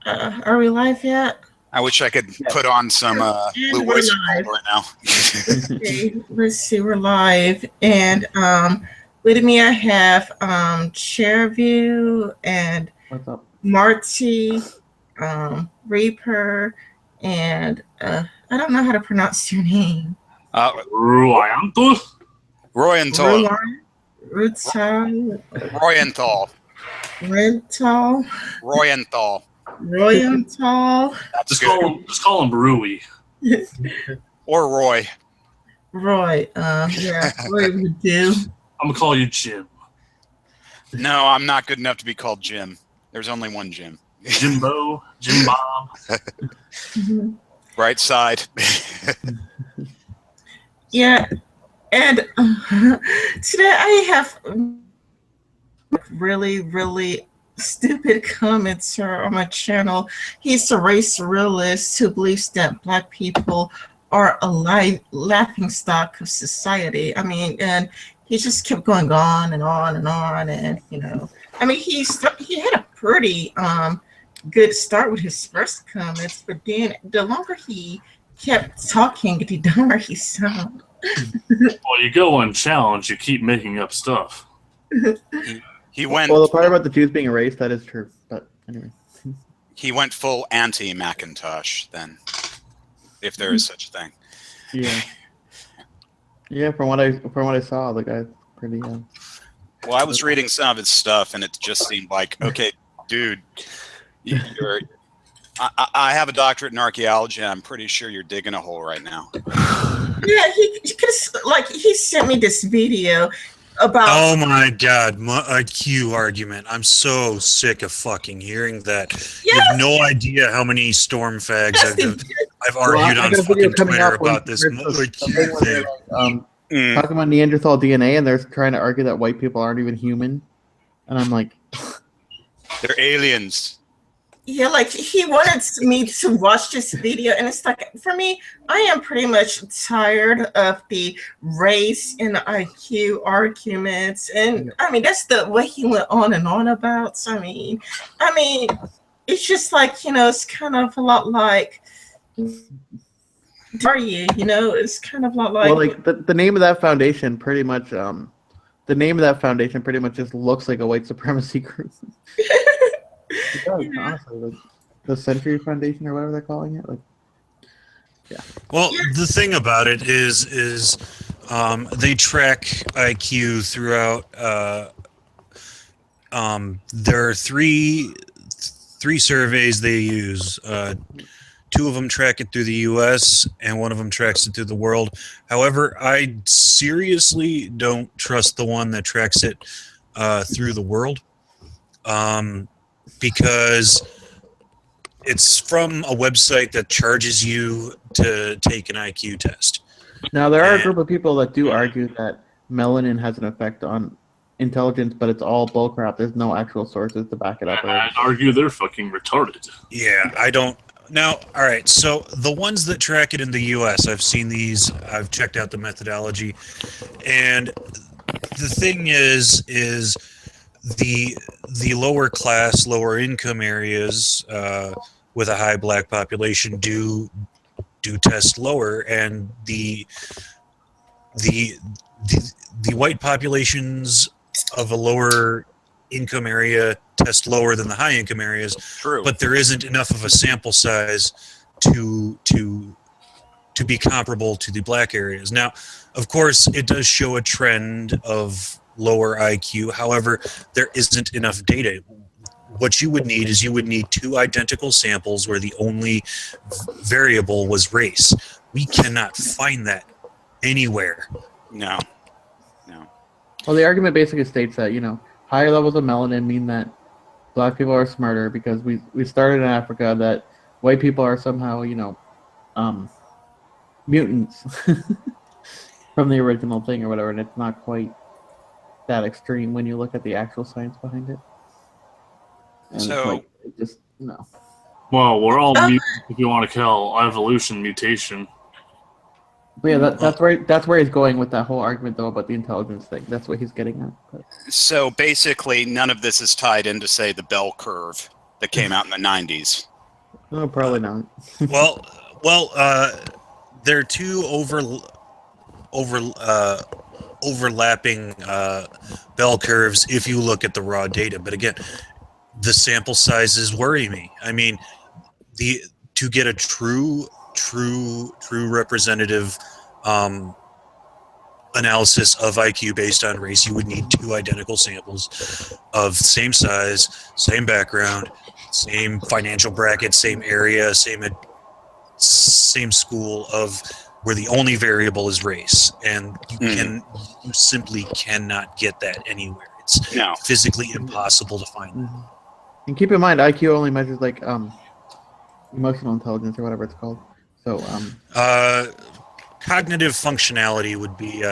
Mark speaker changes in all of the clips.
Speaker 1: Are we live yet?
Speaker 2: I wish I could put on some Blue
Speaker 1: We're
Speaker 2: Oyster
Speaker 1: live.
Speaker 2: Cult right now.
Speaker 1: Okay, let's see, we're live. And with me I have Chairview and
Speaker 3: What's up?
Speaker 1: Marty, Reaper, and I don't know how to pronounce your name.
Speaker 2: Royenthal.
Speaker 1: Royenthal.
Speaker 2: Royenthal.
Speaker 1: Royenthal.
Speaker 2: That's
Speaker 4: just call him Rui.
Speaker 2: Or Roy.
Speaker 1: Roy. Yeah, Roy would do.
Speaker 4: I'm gonna call you Jim.
Speaker 2: No, I'm not good enough to be called Jim. There's only one Jim.
Speaker 4: Jimbo, Jim Bob.
Speaker 2: Right side.
Speaker 1: Yeah, and today I have really stupid comments on my channel. He's a race realist who believes that Black people are a laughing stock of society. I mean, and he just kept going on and on and on, and you know, I mean, he had a pretty good start with his first comments, but then the longer he kept talking, the dumber he sounded.
Speaker 4: Well, you go unchallenged, you keep making up stuff.
Speaker 2: He went.
Speaker 3: Well, the part about the Jews being erased, that is true. But anyway,
Speaker 2: he went full anti-Macintosh then, if there is such a thing.
Speaker 3: Yeah. Yeah, from what I saw, the guy's pretty.
Speaker 2: Well, I was reading some of his stuff, and it just seemed like, okay, dude, I have a doctorate in archaeology, and I'm pretty sure you're digging a hole right now.
Speaker 1: Yeah, he sent me this video about.
Speaker 5: Oh my God, my IQ argument! I'm so sick of fucking hearing that.
Speaker 1: Yes!
Speaker 5: You have no idea how many storm fags I've argued on fucking Twitter about this IQ thing.
Speaker 3: Talking about Neanderthal DNA, and they're trying to argue that white people aren't even human, and I'm like,
Speaker 2: they're aliens.
Speaker 1: Yeah, like he wanted me to watch this video, and it's like, for me, I am pretty much tired of the race and IQ arguments, and I mean that's the way he went on and on about. So I mean, it's just like, you know, it's kind of a lot like, are you? You know, it's kind of a lot like.
Speaker 3: Well, like the name of that foundation pretty much, just looks like a white supremacy group. It does, honestly, like the Century Foundation or whatever they're calling it. Like, yeah.
Speaker 5: Well, the thing about it is they track IQ throughout. There are three surveys they use. Two of them track it through the U.S. and one of them tracks it through the world. However, I seriously don't trust the one that tracks it through the world. Because it's from a website that charges you to take an IQ test.
Speaker 3: Now, there are a group of people that do argue that melanin has an effect on intelligence, but it's all bullcrap. There's no actual sources to back it up.
Speaker 4: I'd argue they're fucking retarded.
Speaker 5: Yeah, I don't. Now, all right, so the ones that track it in the U.S., I've seen these. I've checked out the methodology. And the thing is the lower class, lower income areas with a high Black population do test lower, and the white populations of a lower income area test lower than the high income areas.
Speaker 2: True.
Speaker 5: But there isn't enough of a sample size to be comparable to the Black areas. Now, of course, it does show a trend of lower IQ. However, there isn't enough data. What you would need is two identical samples where the only variable was race. We cannot find that anywhere.
Speaker 2: No.
Speaker 3: Well, the argument basically states that, you know, higher levels of melanin mean that Black people are smarter because we started in Africa, that white people are somehow, you know, mutants from the original thing or whatever, and it's not quite that extreme when you look at the actual science behind it. And
Speaker 2: So,
Speaker 3: it's like, it just no.
Speaker 4: Well, we're all mutants if you want to call evolution mutation.
Speaker 3: But yeah, that's where he's going with that whole argument though about the intelligence thing. That's what he's getting at. But.
Speaker 2: So basically, none of this is tied into, say, the bell curve that came out in the 90s.
Speaker 3: No, probably not.
Speaker 5: well, there are two overlapping bell curves if you look at the raw data. But again, the sample sizes worry me. I mean, to get a true representative analysis of IQ based on race, you would need two identical samples of same size, same background, same financial bracket, same area, same school, of where the only variable is race, and you simply cannot get that anywhere. It's physically impossible to find that.
Speaker 3: And keep in mind, IQ only measures like emotional intelligence or whatever it's called. So
Speaker 5: cognitive functionality would be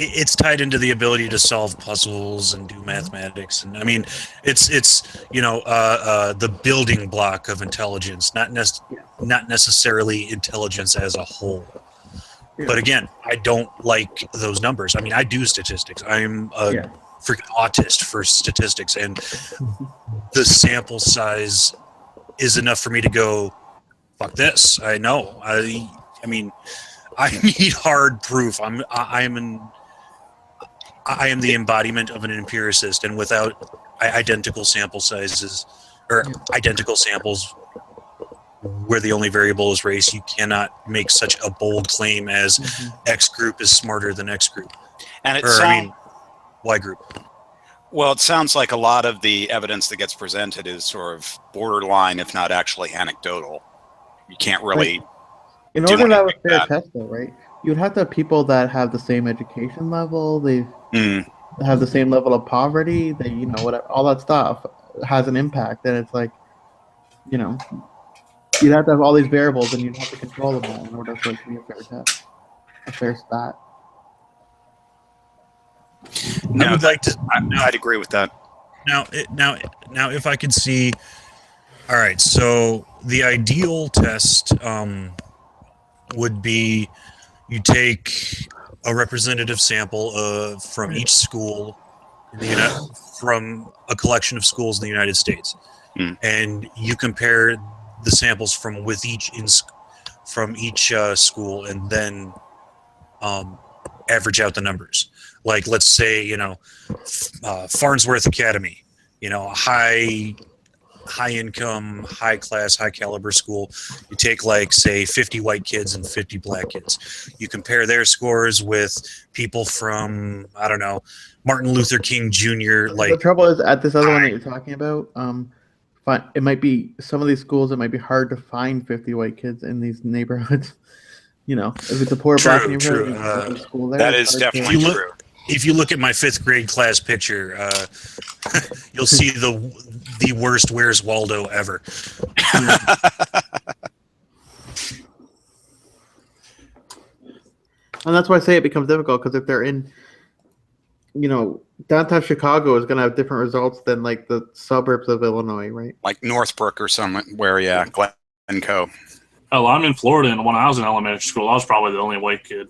Speaker 5: it's tied into the ability to solve puzzles and do mathematics, and I mean it's the building block of intelligence, not necessarily intelligence as a whole. But again, I don't like those numbers. I mean, I do statistics. I'm a freaking autist for statistics, and the sample size is enough for me to go, fuck this. I know. I mean, I need hard proof. I am the embodiment of an empiricist, and without identical sample sizes or identical samples where the only variable is race, you cannot make such a bold claim as X group is smarter than X group.
Speaker 2: And
Speaker 5: Y group.
Speaker 2: Well, it sounds like a lot of the evidence that gets presented is sort of borderline, if not actually anecdotal. You can't really.
Speaker 3: In order to have a fair test, though, right? You would have to have people that have the same education level. They have the same level of poverty. They, whatever, all that stuff has an impact. And it's like, you'd have to have all these variables, and you'd have to control them all in order for it to be a fair test, a fair stat.
Speaker 2: No, I'd agree with that.
Speaker 5: Now, if I could see, all right. So the ideal test would be you take a representative sample from each school, from a collection of schools in the United States, and you compare the samples from each school, and then average out the numbers. Like, let's say, Farnsworth Academy, a high income, high class, high caliber school. You take, like, say 50 white kids and 50 black kids. You compare their scores with people from, I don't know, Martin Luther King Jr.
Speaker 3: The trouble is, at this other one that you're talking about, it might be, some of these schools, it might be hard to find 50 white kids in these neighborhoods. If it's a poor black neighborhood, school there,
Speaker 2: that is definitely true.
Speaker 5: If you look at my 5th grade class picture, you'll see the worst Where's Waldo ever.
Speaker 3: And that's why I say it becomes difficult, because if they're in, downtown Chicago is going to have different results than, like, the suburbs of Illinois, right?
Speaker 2: Like Northbrook or somewhere, Glencoe.
Speaker 4: Oh, I'm in Florida, and when I was in elementary school, I was probably the only white kid.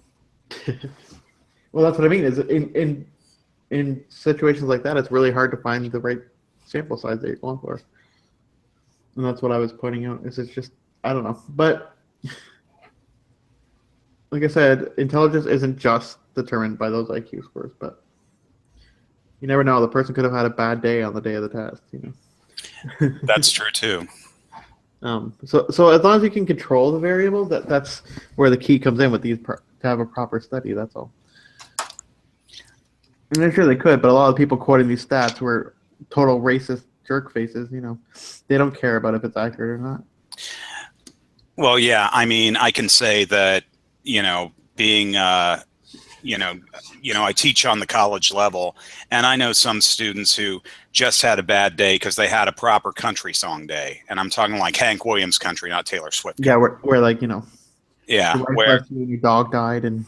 Speaker 3: Well, that's what I mean. Is in situations like that, it's really hard to find the right sample size that you're going for, and that's what I was pointing out. It's just, I don't know, but like I said, intelligence isn't just determined by those IQ scores, but you never know. The person could have had a bad day on the day of the test.
Speaker 2: That's true too.
Speaker 3: So as long as you can control the variable, that's where the key comes in with these to have a proper study. That's all. And I'm sure they could, but a lot of people quoting these stats were total racist jerk faces. They don't care about if it's accurate or not.
Speaker 2: Well, yeah, I mean, I can say that, being, I teach on the college level, and I know some students who just had a bad day because they had a proper country song day. And I'm talking like Hank Williams country, not Taylor Swift country.
Speaker 3: Yeah, where like,
Speaker 2: yeah, where
Speaker 3: your dog died and,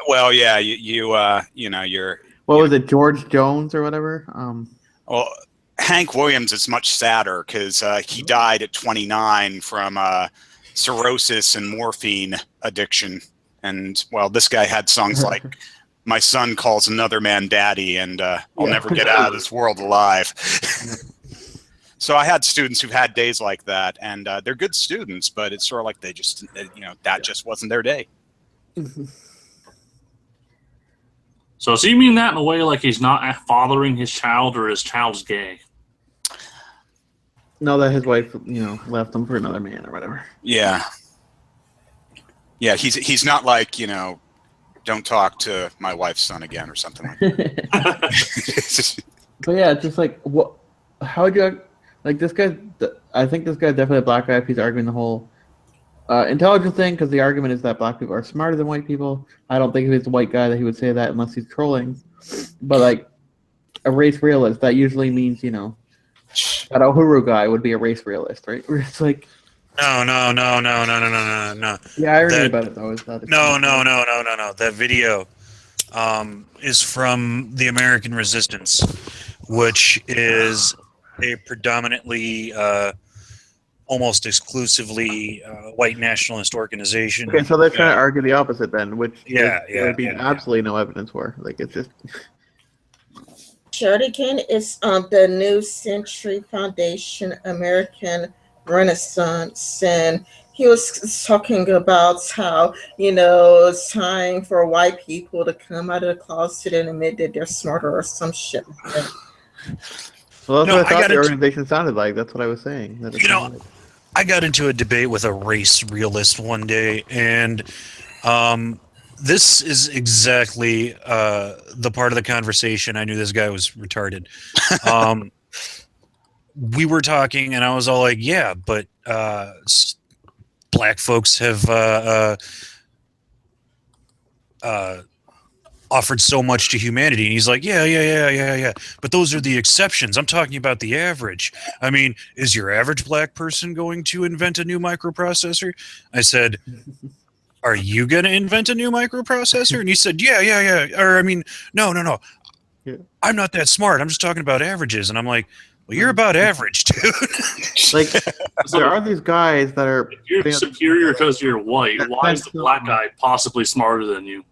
Speaker 2: Well, yeah, you're.
Speaker 3: What was it, George Jones or whatever?
Speaker 2: Well, Hank Williams is much sadder because he died at 29 from cirrhosis and morphine addiction. And well, this guy had songs like "My Son Calls Another Man Daddy" and "I'll Never Get Out of This World Alive." So I had students who've had days like that, and they're good students, but it's sort of like they just, that just wasn't their day.
Speaker 4: So does he mean that in a way like he's not fathering his child or his child's gay?
Speaker 3: No, that his wife, left him for another man or whatever.
Speaker 2: Yeah. Yeah, he's not like, don't talk to my wife's son again or something like that.
Speaker 3: But yeah, it's just like, what? How would you, like, this guy? I think this guy's definitely a black guy if he's arguing the whole intelligence thing, because the argument is that black people are smarter than white people. I don't think if he's a white guy that he would say that unless he's trolling. But like a race realist, that usually means, that Uhuru guy would be a race realist, right? Where it's like,
Speaker 5: No.
Speaker 3: the irony about it though is that
Speaker 5: No. That video is from the American Resistance, which is a predominantly, almost exclusively white nationalist organization.
Speaker 3: Okay, so they're trying to argue the opposite then, which
Speaker 5: there
Speaker 3: would be absolutely no evidence for. Like, it's just.
Speaker 1: Shardigan is the New Century Foundation American Renaissance, and he was talking about how, it's time for white people to come out of the closet and admit that they're smarter or some shit like that.
Speaker 3: Well, that's what I thought the organization sounded like. That's what I was saying.
Speaker 5: I got into a debate with a race realist one day, and this is exactly the part of the conversation I knew this guy was retarded. We were talking, and I was all like, yeah, but black folks have offered so much to humanity. And he's like, yeah. But those are the exceptions. I'm talking about the average. I mean, is your average black person going to invent a new microprocessor? I said, are you going to invent a new microprocessor? And he said, yeah. Or, I mean, no.
Speaker 3: Yeah.
Speaker 5: I'm not that smart. I'm just talking about averages. And I'm like, well, you're about average, dude.
Speaker 3: Like, there are these guys that are.
Speaker 4: If you're superior because you're white, why is the black guy possibly smarter than you?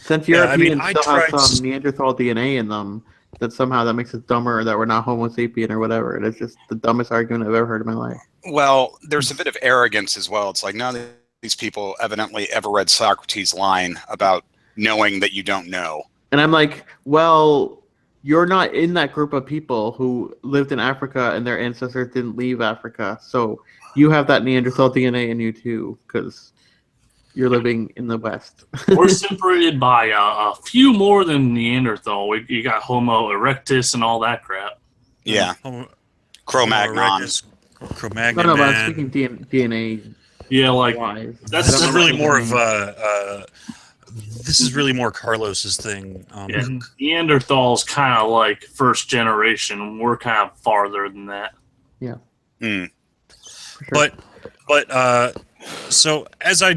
Speaker 3: Since Europeans still have some Neanderthal DNA in them, that somehow that makes us dumber, or that we're not Homo sapien or whatever. And it's just the dumbest argument I've ever heard in my life.
Speaker 2: Well, there's a bit of arrogance as well. It's like none of these people evidently ever read Socrates' line about knowing that you don't know.
Speaker 3: And I'm like, well, you're not in that group of people who lived in Africa and their ancestors didn't leave Africa. So you have that Neanderthal DNA in you too, because you're living in the West.
Speaker 4: We're separated by a few more than Neanderthal. You got Homo erectus and all that crap.
Speaker 2: Yeah. Cro-Magnon.
Speaker 5: Cro-Magnon.
Speaker 3: No, but I'm speaking DNA.
Speaker 4: Yeah, like
Speaker 3: wise.
Speaker 5: This is really more of this is really more Carlos's thing.
Speaker 4: Neanderthal's kind of like first generation. We're kind of farther than that.
Speaker 3: Yeah.
Speaker 2: Mm.
Speaker 5: But so as I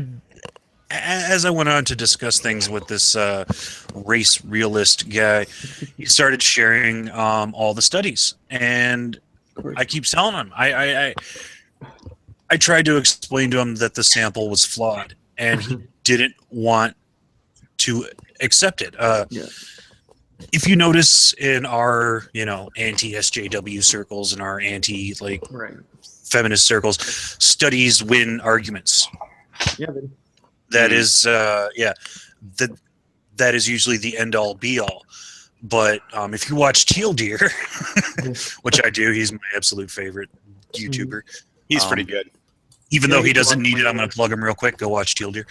Speaker 5: went on to discuss things with this race realist guy, he started sharing all the studies, and I keep telling him I tried to explain to him that the sample was flawed, and he didn't want to accept it. If you notice in our anti-SJW circles and our feminist circles, studies win arguments.
Speaker 3: Yeah.
Speaker 5: That is that is usually the end all be all. But if you watch Teal Deer, which I do, he's my absolute favorite YouTuber.
Speaker 2: He's pretty good.
Speaker 5: Even though he doesn't need it, I'm going to plug him real quick. Go watch Teal Deer.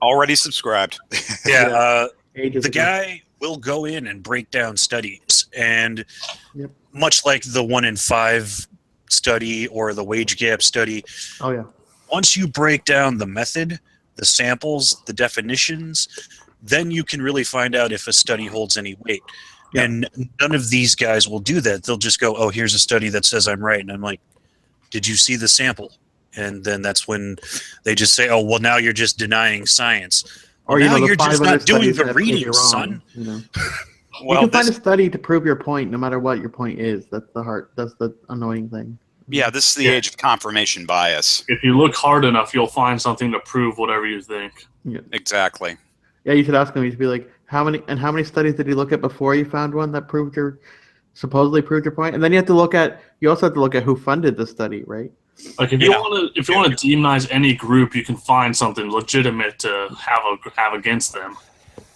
Speaker 2: Already subscribed.
Speaker 5: The guy will go in and break down studies, and much like the 1 in 5 study or the wage gap study.
Speaker 3: Oh yeah.
Speaker 5: Once you break down the method, the samples, the definitions, then you can really find out if a study holds any weight. Yeah. And none of these guys will do that. They'll just go, oh, here's a study that says I'm right. And I'm like, did you see the sample? And then that's when they just say, oh, well, now you're just denying science. Or now you're just not doing the reading, son.
Speaker 3: Well, you can find a study to prove your point, no matter what your point is. That's the annoying thing.
Speaker 2: Yeah, this is the age of confirmation bias.
Speaker 4: If you look hard enough, you'll find something to prove whatever you think.
Speaker 3: Yeah.
Speaker 2: Exactly.
Speaker 3: Yeah, you should ask him. You should be like, how many studies did you look at before you found one that supposedly proved your point? And then you also have to look at who funded the study, right?
Speaker 4: Like if you want to demonize any group, you can find something legitimate to have against them.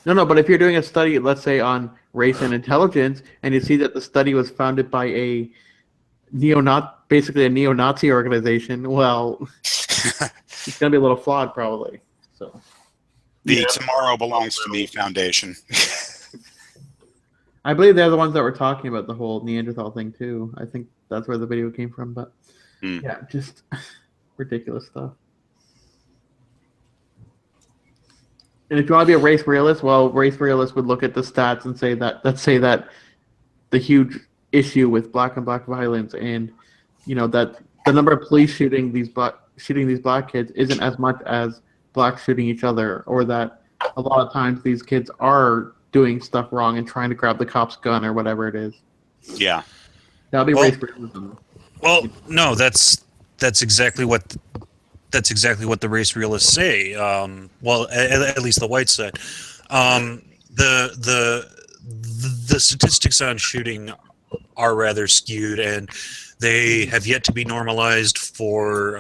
Speaker 3: No, but if you're doing a study, let's say on race and intelligence, and you see that the study was founded by basically a neo-Nazi organization, well, it's gonna be a little flawed, probably. So.
Speaker 2: The Tomorrow Belongs to Me Foundation.
Speaker 3: I believe they're the ones that were talking about the whole Neanderthal thing too. I think that's where the video came from, but yeah, just ridiculous stuff. And if you want to be a race realist, well, race realists would look at the stats and say that the huge issue with black on black violence, and that the number of police shooting these black kids isn't as much as blacks shooting each other, or that a lot of times these kids are doing stuff wrong and trying to grab the cop's gun or whatever it is.
Speaker 2: Yeah,
Speaker 3: that'll be race realism.
Speaker 5: Well, no, that's exactly what the race realists say. Well, at least the white side. The statistics on shooting are rather skewed, and they have yet to be normalized for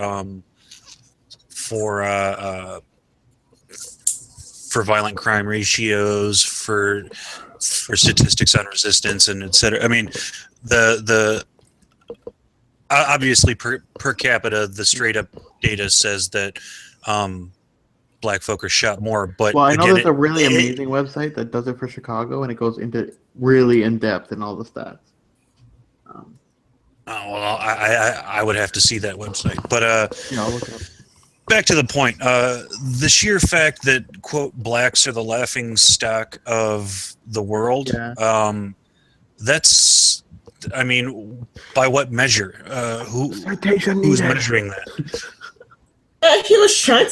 Speaker 5: violent crime ratios, for statistics on resistance, and et cetera. I mean, the obviously per capita, the straight up data says that black folk are shot more. But
Speaker 3: I know there's a really amazing website that does it for Chicago, and it goes into really in depth in all the stats.
Speaker 5: I would have to see that website, but
Speaker 3: I'll look it up.
Speaker 5: Back to the point, the sheer fact that, quote, blacks are the laughing stock of the world, that's, I mean, by what measure? Who's measuring that?
Speaker 1: He was trying to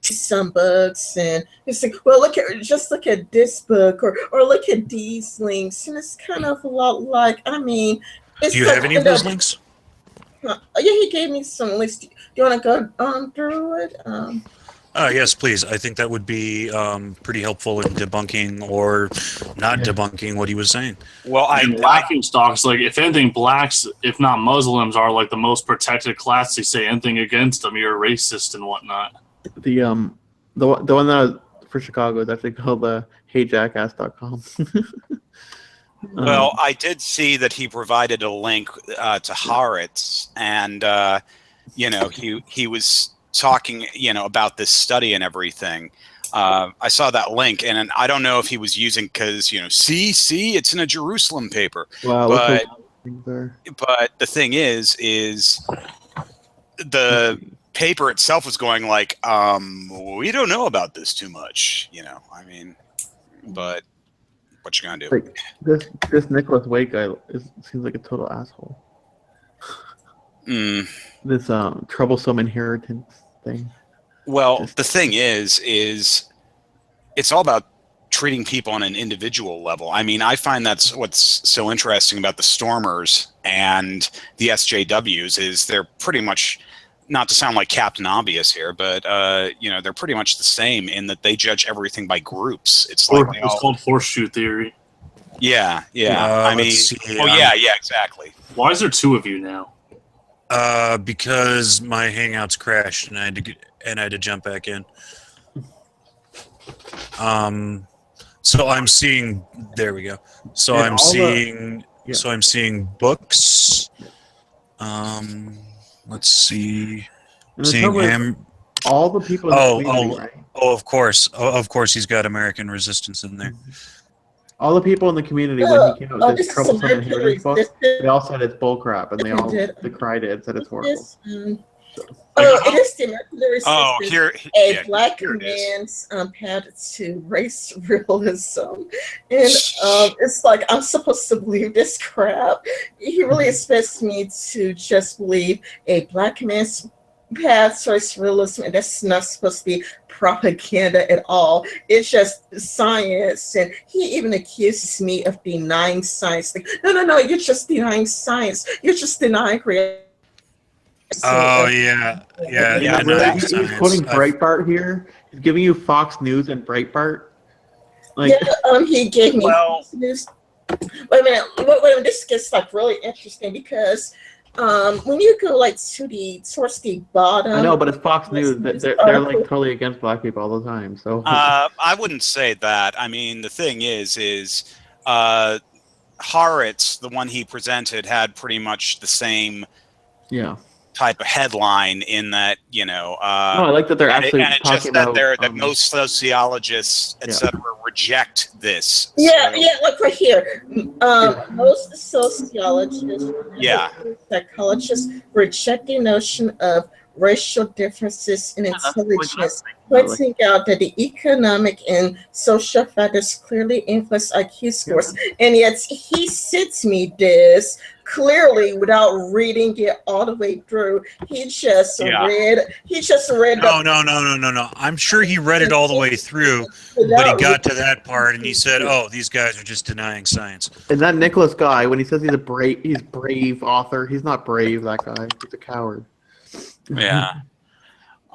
Speaker 1: see some books, and he's like, well, look at this book, or look at these links, and it's kind of a lot like, I mean, it's
Speaker 5: do you have any of those links?
Speaker 1: Yeah, he gave me some links. Do you want to go through it?
Speaker 5: Yes, please. I think that would be pretty helpful in debunking or not debunking what he was saying.
Speaker 2: Well,
Speaker 4: laughing stocks, like, if anything, blacks, if not Muslims, are like the most protected class. You say anything against them, you're a racist and whatnot.
Speaker 3: The one that was for Chicago is actually called the HeyJackass.com.
Speaker 2: Well, I did see that he provided a link to Haaretz, and he was talking about this study and everything. I saw that link, and I don't know if he was using because see, it's in a Jerusalem paper.
Speaker 3: Wow,
Speaker 2: but the thing is the paper itself was going like, we don't know about this too much, I mean, but. What you gonna do?
Speaker 3: Like this Nicholas Wade guy seems like a total asshole. This troublesome inheritance thing.
Speaker 2: Well, the thing is it's all about treating people on an individual level. I mean, I find that's what's so interesting about the Stormers and the SJWs is they're pretty much, not to sound like Captain Obvious here, but they're pretty much the same in that they judge everything by groups. It's like
Speaker 4: it's called horseshoe theory.
Speaker 2: Yeah. I mean, exactly.
Speaker 4: Why is there two of you now?
Speaker 5: Because my Hangouts crashed and I had to jump back in. So I'm seeing. There we go. So I'm seeing. So I'm seeing books. Let's see. Seeing him.
Speaker 3: All the people. Right?
Speaker 5: Of course, he's got American Resistance in there.
Speaker 3: All the people in the community when he came out with this troublesome inheritance book, they all said it's bullcrap, and they all decried it and said it's horrible.
Speaker 1: It is the American Resistance.
Speaker 2: A
Speaker 1: black man's path to race realism, and it's like I'm supposed to believe this crap. He really expects me to just believe a black man's path towards realism, and that's not supposed to be propaganda at all. It's just science, and he even accuses me of denying science. Like, no, no, no, you're just denying science. You're just denying reality.
Speaker 5: Oh yeah, yeah,
Speaker 3: You know,
Speaker 2: Yeah,
Speaker 3: really,
Speaker 5: denying
Speaker 2: that,
Speaker 3: he's
Speaker 5: science.
Speaker 3: quoting Breitbart here. He's giving you Fox News and Breitbart. Like,
Speaker 1: Yeah, he gave me
Speaker 2: well,
Speaker 1: this. Wait a minute. Wait a minute. This gets like really interesting because when you go like towards the bottom,
Speaker 3: I know, but it's Fox News.
Speaker 1: this
Speaker 3: They're like
Speaker 1: article,
Speaker 3: totally against black people all the time. So
Speaker 2: I wouldn't say that. I mean, the thing is, uh, Haaretz, the one he presented, had pretty much the same
Speaker 3: yeah.
Speaker 2: type of headline in that,
Speaker 3: No, I like that they're actually
Speaker 2: and it's
Speaker 3: talking
Speaker 2: just that
Speaker 3: about.
Speaker 2: most sociologists,
Speaker 3: Yeah.
Speaker 2: etc., reject this.
Speaker 1: yeah,
Speaker 2: So,
Speaker 1: yeah, look right here.
Speaker 3: Yeah.
Speaker 1: Most sociologists,
Speaker 2: yeah,
Speaker 1: psychologists reject the notion of racial differences in
Speaker 3: That's the point that I'm
Speaker 1: intelligence,
Speaker 3: making, though, like,
Speaker 1: pointing out that the economic and social factors clearly influence IQ scores. And yet he sends me this clearly without reading it all the way through. He just
Speaker 2: Yeah.
Speaker 1: read. He just read.
Speaker 5: No. I'm sure he read it all the way through, but he
Speaker 1: without
Speaker 5: got to that part and he said, "Oh, these guys are just denying science."
Speaker 3: and that Nicholas guy, when he says he's brave author, he's not brave. That guy, he's a coward.
Speaker 2: yeah.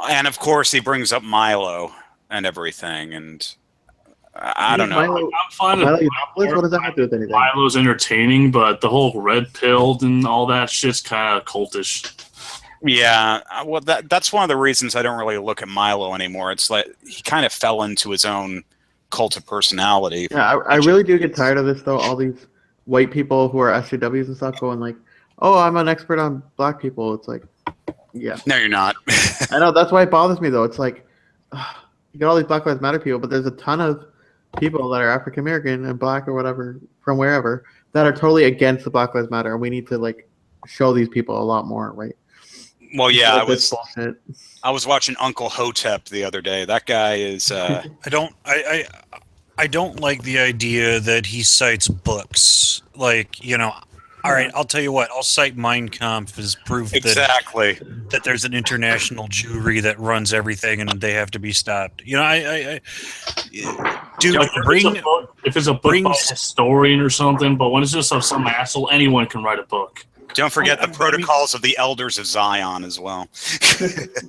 Speaker 2: And of course, he brings up Milo and everything, and I don't know.
Speaker 3: Milo,
Speaker 4: I'm fine
Speaker 3: Milo
Speaker 4: with
Speaker 3: Yiannopoulos? What does that have to do with anything?
Speaker 4: Milo's entertaining, but the whole red pilled and all that shit's kind of cultish.
Speaker 2: Yeah, well, that's one of the reasons I don't really look at Milo anymore. It's like he kind of fell into his own cult of personality.
Speaker 3: Yeah, I really do get tired of this though. All these white people who are SJWs and stuff going like, "Oh, I'm an expert on black people." It's like, yeah,
Speaker 2: No, you're not.
Speaker 3: I know that's why it bothers me though. It's like you got all these Black Lives Matter people, but there's a ton of people that are African American and black or whatever from wherever that are totally against the Black Lives Matter, and we need to like show these people a lot more, right?
Speaker 2: Well, yeah,
Speaker 3: Like this bullshit.
Speaker 2: I was watching Uncle Hotep the other day. That guy is.
Speaker 5: I don't like the idea that he cites books. Like, all right, I'll tell you what, I'll cite Mein Kampf as proof
Speaker 2: Exactly.
Speaker 5: that there's an international Jewry that runs everything and they have to be stopped. Dude,
Speaker 4: Like, if it's a book by a historian or something, but when it's just of some asshole, anyone can write a book.
Speaker 2: Don't forget the protocols of the elders of Zion as well.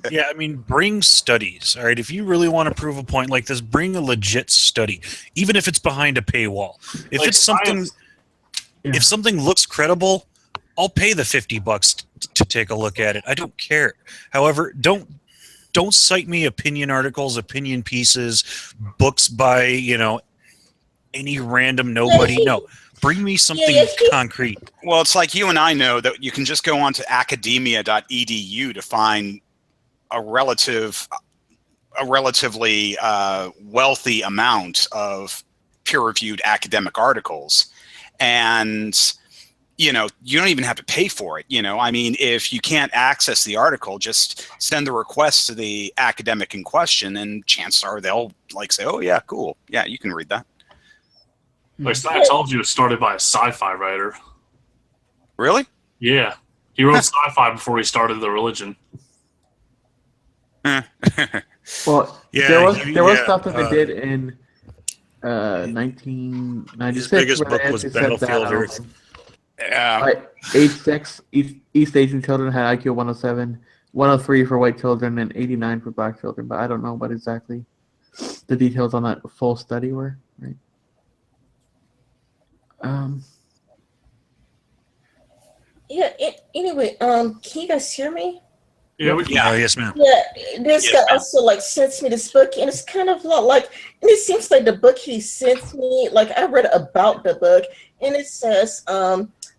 Speaker 5: Yeah, I mean, bring studies. All right, if you really want to prove a point like this, bring a legit study, even if it's behind a paywall. If
Speaker 4: Like
Speaker 5: it's something,
Speaker 4: science.
Speaker 5: if something looks credible, I'll pay the $50 to take a look at it. I don't care. However, don't cite me opinion articles, opinion pieces, books by any random nobody. No. Bring me something concrete.
Speaker 2: Well, it's like you and I know that you can just go on to academia.edu to find a relatively wealthy amount of peer-reviewed academic articles, and you don't even have to pay for it. I mean, if you can't access the article, just send the request to the academic in question, and chances are they'll say, "Oh yeah, cool, yeah, you can read that."
Speaker 4: Like Scientology was started by a sci-fi writer.
Speaker 2: Really?
Speaker 4: Yeah. He wrote sci-fi before he started the religion.
Speaker 3: Well,
Speaker 5: Yeah,
Speaker 3: there was stuff that they did in 1996.
Speaker 5: His biggest
Speaker 3: where they
Speaker 5: book was
Speaker 3: actually said
Speaker 5: Battlefield
Speaker 3: that,
Speaker 5: Earth.
Speaker 2: Yeah.
Speaker 3: Age 6, East Asian children had IQ 107, 103 for white children, and 89 for black children. But I don't know what exactly the details on that full study were. Right.
Speaker 1: Yeah. Anyway, can you guys hear me?
Speaker 4: Yeah, we
Speaker 5: Oh, yes, ma'am.
Speaker 1: Yeah, this
Speaker 2: Yes,
Speaker 1: guy
Speaker 2: ma'am.
Speaker 1: also sends me this book, and it's kind of like, and it seems like the book he sent me, I read about the book, and it says,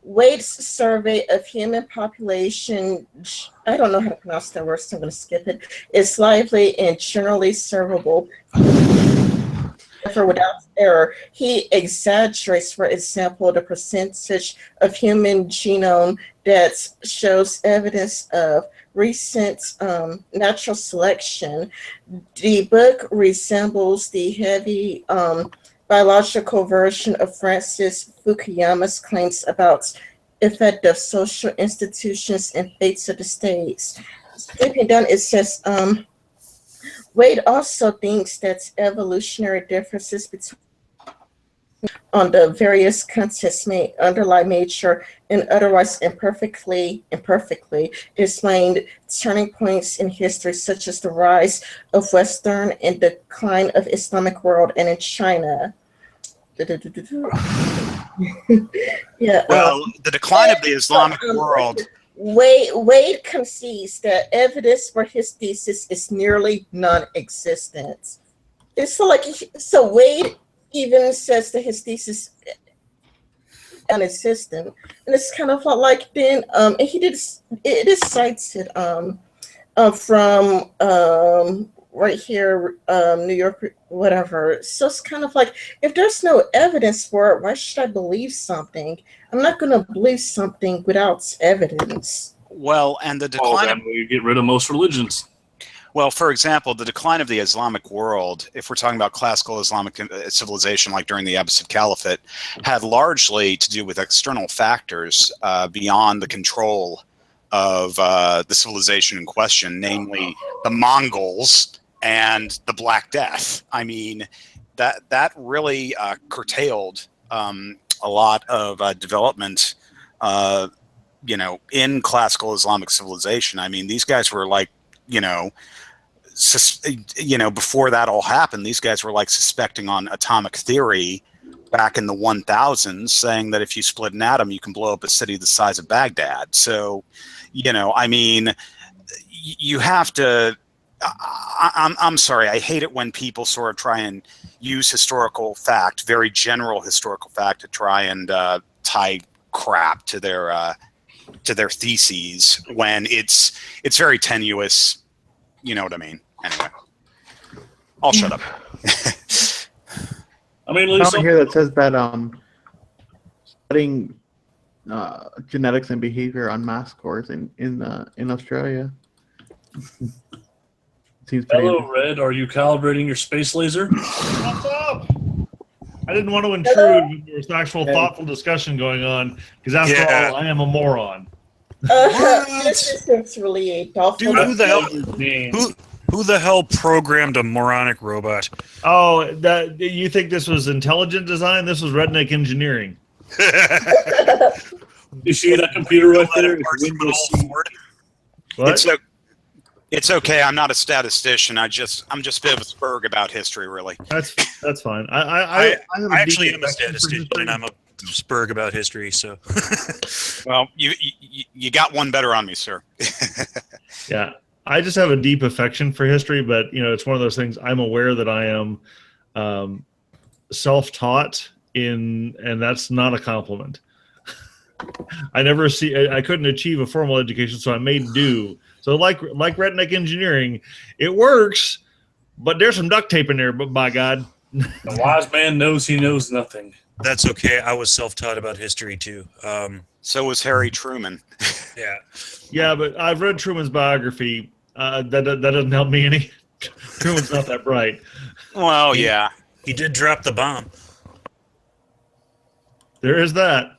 Speaker 1: Wade's survey of human population, I don't know how to pronounce that word, so I'm going to skip it, is lively and generally servable. Without error, he exaggerates, for example, the percentage of human genome that shows evidence of recent natural selection. The book resembles the heavy biological version of Francis Fukuyama's claims about effect of social institutions and fates of the states. skipping down, it says Wade also thinks that evolutionary differences between on the various contexts may underlie major and otherwise imperfectly explained turning points in history, such as the rise of Western and decline of Islamic world and in China. Yeah.
Speaker 2: Well, the decline of the Islamic world.
Speaker 1: Wade concedes that evidence for his thesis is nearly non-existent. It's so Wade even says that his thesis non-existent, and it's kind of like then and it is cited from right here, New York, whatever. So it's kind of like, if there's no evidence for it, why should I believe something? I'm not going to believe something without evidence.
Speaker 2: Well, and the
Speaker 4: Well,
Speaker 2: decline
Speaker 4: then we get rid of most religions.
Speaker 2: Well, for example, the decline of the Islamic world, if we're talking about classical Islamic civilization, like during the Abbasid Caliphate, had largely to do with external factors beyond the control of the civilization in question, namely the Mongols and the Black Death. I mean, that really curtailed a lot of development, in classical Islamic civilization. I mean, these guys were like, before that all happened, these guys were like suspecting on atomic theory back in the 1000s, saying that if you split an atom, you can blow up a city the size of Baghdad. So, I mean, you have to. I'm sorry. I hate it when people sort of try and use historical fact, very general historical fact, to try and tie crap to their theses when it's very tenuous. You know what I mean? Anyway, I'll shut up.
Speaker 4: I mean,
Speaker 3: I don't hear that says that studying genetics and behavior on math scores in Australia. Seems pretty
Speaker 4: Hello, Red. Are you calibrating your space laser?
Speaker 6: What's up? I didn't want to intrude when there was an actual thoughtful discussion going on, because after all, I am a moron.
Speaker 1: This is really a thoughtful.
Speaker 5: Dude, who the hell programmed a moronic robot?
Speaker 6: Oh, you think this was intelligent design? This was redneck engineering.
Speaker 4: You see that computer right there?
Speaker 6: What?
Speaker 2: It's okay. I'm not a statistician. I'm just a bit of a spurg about history, really.
Speaker 6: That's fine. I
Speaker 5: actually am a statistician, and I'm a spurg about history. So,
Speaker 2: well, you got one better on me, sir.
Speaker 6: Yeah, I just have a deep affection for history, but it's one of those things. I'm aware that I am self-taught and that's not a compliment. I couldn't achieve a formal education, so I made do. So like redneck engineering, it works, but there's some duct tape in there, but by God.
Speaker 4: The wise man knows he knows nothing.
Speaker 5: That's okay. I was self-taught about history too.
Speaker 2: So was Harry Truman.
Speaker 6: Yeah, but I've read Truman's biography. That doesn't help me any. Truman's not that bright.
Speaker 2: Well, yeah.
Speaker 5: He did drop the bomb.
Speaker 6: There is that.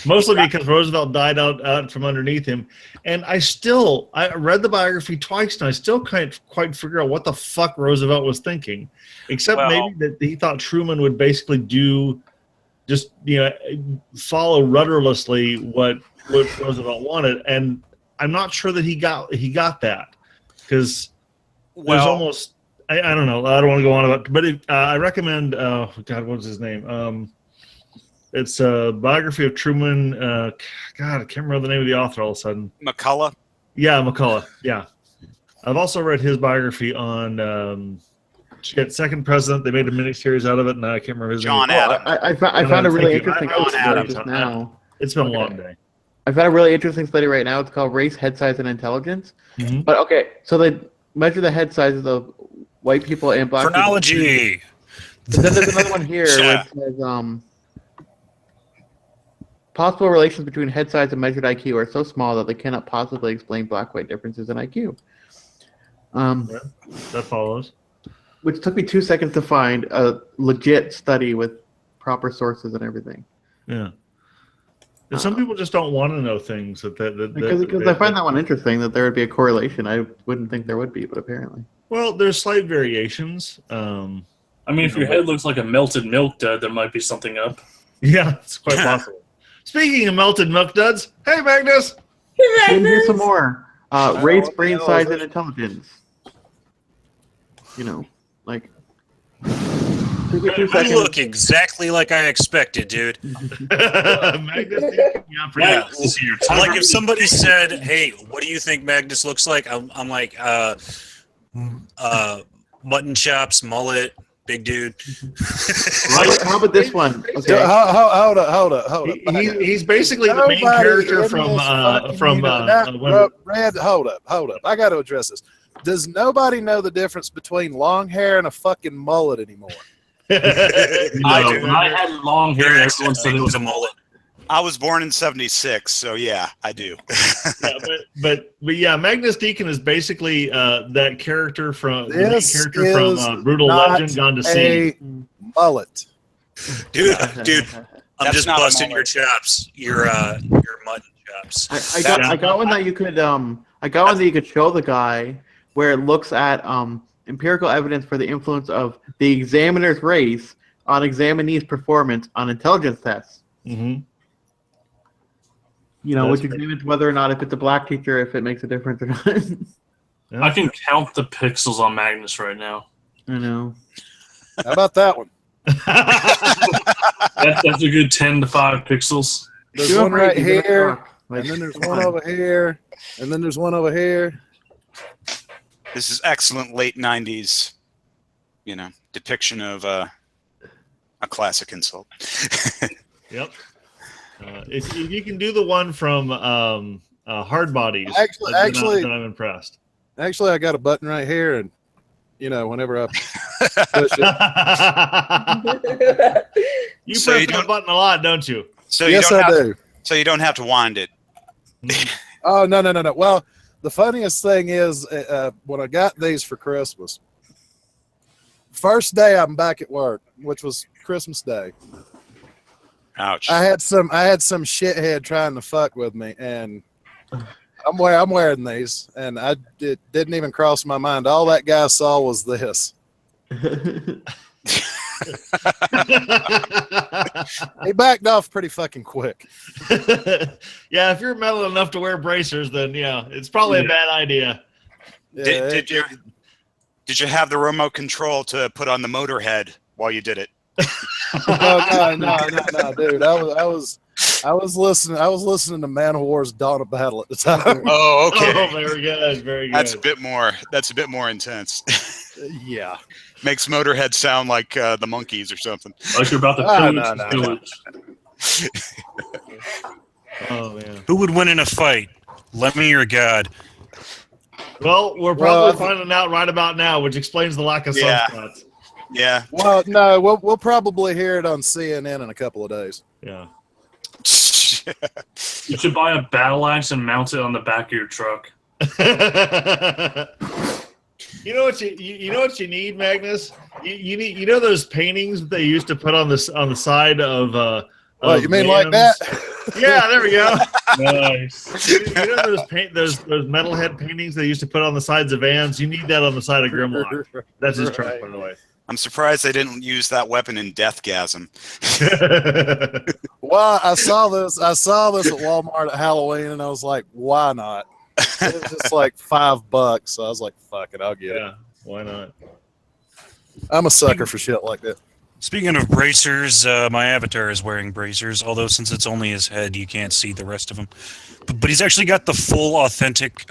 Speaker 6: Mostly because Roosevelt died out from underneath him. And I read the biography twice, and I still can't quite figure out what the fuck Roosevelt was thinking. Except maybe that he thought Truman would basically follow rudderlessly what Roosevelt wanted. And I'm not sure that he got that. Because there's almost, I don't know, I don't want to go on about it, but I recommend, God, what was his name? It's a biography of Truman. God, I can't remember the name of the author all of a sudden.
Speaker 2: McCullough?
Speaker 6: Yeah, McCullough. Yeah. I've also read his biography on Second President. They made a miniseries out of it, and I can't remember his name.
Speaker 2: John Adams.
Speaker 3: I found a really interesting
Speaker 2: study
Speaker 3: just now.
Speaker 6: It's been a long day.
Speaker 3: I've got a really interesting study right now. It's called Race, Head Size, and Intelligence.
Speaker 6: Mm-hmm.
Speaker 3: But okay, so they measure the head sizes of white people and black
Speaker 5: Chronology.
Speaker 3: people. Then there's another one here where it says possible relations between head size and measured IQ are so small that they cannot possibly explain black-white differences in IQ.
Speaker 6: That follows.
Speaker 3: Which took me 2 seconds to find a legit study with proper sources and everything.
Speaker 6: Yeah. And some people just don't want to know things
Speaker 3: because I find that one interesting that there would be a correlation. I wouldn't think there would be, but apparently.
Speaker 6: Well, there's slight variations.
Speaker 4: I mean, if your head looks like a melted milk dud, there might be something up.
Speaker 6: Yeah, it's quite possible. Speaking of melted milk duds, hey Magnus!
Speaker 3: Here's some more. Race, brain size, and intelligence. You know, like.
Speaker 5: You look exactly like I expected, dude.
Speaker 6: Magnus,
Speaker 5: Like if somebody said, "Hey, what do you think Magnus looks like?" I'm like, mutton chops, mullet, big dude.
Speaker 3: How about this one? Okay.
Speaker 7: Hold up.
Speaker 6: He's basically the main character from
Speaker 7: Red. Hold up. I got to address this. Does nobody know the difference between long hair and a fucking mullet anymore?
Speaker 4: I do. When I had long hair, everyone said it was a mullet.
Speaker 2: I was born in '76, so yeah, I do.
Speaker 6: Yeah, but yeah, Magnus Deacon is basically that character from Brutal Legend Gone to Sea.
Speaker 7: Mullet,
Speaker 5: dude. I'm just
Speaker 2: not
Speaker 5: busting your chops. Your mutton chops.
Speaker 3: I got one that you could I got one that you could show the guy where it looks at empirical evidence for the influence of the examiner's race on examinee's performance on intelligence tests.
Speaker 6: Mm-hmm.
Speaker 3: You know, which examines whether or not if it's a black teacher, if it makes a difference or not.
Speaker 4: I can count the pixels on Magnus right now.
Speaker 3: I know.
Speaker 7: How about that one?
Speaker 4: That's a good 10 to 5 pixels.
Speaker 7: There's one right here, and then there's one over here, and then there's one over here.
Speaker 2: This is excellent late '90s, depiction of a classic insult.
Speaker 6: Yep. If you can do the one from Hard Bodies,
Speaker 7: actually,
Speaker 6: then I'm impressed.
Speaker 7: Actually, I got a button right here, and whenever I push it,
Speaker 6: you press that button a lot, don't you?
Speaker 2: So
Speaker 7: yes, I do.
Speaker 2: So you don't have to wind it.
Speaker 7: Oh no. Well, the funniest thing is when I got these for Christmas. First day I'm back at work, which was Christmas Day.
Speaker 2: Ouch.
Speaker 7: I had some shithead trying to fuck with me, and I'm wearing these, and it didn't even cross my mind. All that guy saw was this. He backed off pretty fucking quick.
Speaker 6: Yeah, if you're metal enough to wear bracers, then yeah, it's probably a bad idea.
Speaker 7: Yeah,
Speaker 2: Did you have the remote control to put on the Motorhead while you did it?
Speaker 7: No, dude. I was listening to Manowar's Dawn of Battle at the time.
Speaker 2: Oh, okay.
Speaker 6: Oh, very good.
Speaker 2: That's a bit more intense.
Speaker 7: Yeah.
Speaker 2: Makes Motorhead sound like the Monkees or something.
Speaker 4: Like you're about to pillage.
Speaker 6: Oh man.
Speaker 5: Who would win in a fight? Lemmy or God?
Speaker 6: Well, we're probably finding out right about now, which explains the lack of sunspots.
Speaker 2: Yeah.
Speaker 7: Well, no, we'll probably hear it on CNN in a couple of days.
Speaker 6: Yeah.
Speaker 4: You should buy a battle axe and mount it on the back of your truck.
Speaker 6: You know what you need, Magnus? You need those paintings they used to put on the side of
Speaker 7: you mean
Speaker 6: vans?
Speaker 7: like that?
Speaker 6: Yeah, there we go.
Speaker 4: Nice.
Speaker 6: You know those metalhead paintings they used to put on the sides of vans? You need that on the side of Grimlock. That's his truck, by the way.
Speaker 2: I'm surprised they didn't use that weapon in Deathgasm.
Speaker 7: Well, I saw this at Walmart at Halloween, and I was like, why not? It was just like $5, so I was like, fuck it, I'll get it.
Speaker 6: Why not?
Speaker 7: I'm a sucker for shit like that.
Speaker 5: Speaking of bracers, my avatar is wearing bracers, although since it's only his head, you can't see the rest of him. But he's actually got the full, authentic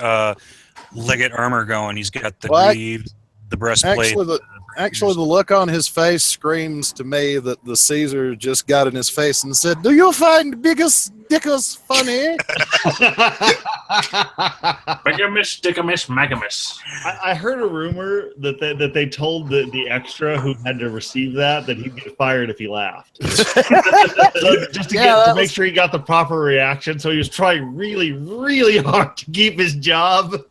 Speaker 5: Leggett armor going. He's got the greaves, the breastplate.
Speaker 7: Actually, the look on his face screams to me that the Caesar just got in his face and said, "Do you find biggest dickers funny?"
Speaker 4: Biggamish, dickamish, magamish.
Speaker 6: I heard a rumor that they told the extra who had to receive that he'd get fired if he laughed. Just to make sure he got the proper reaction, so he was trying really, really hard to keep his job.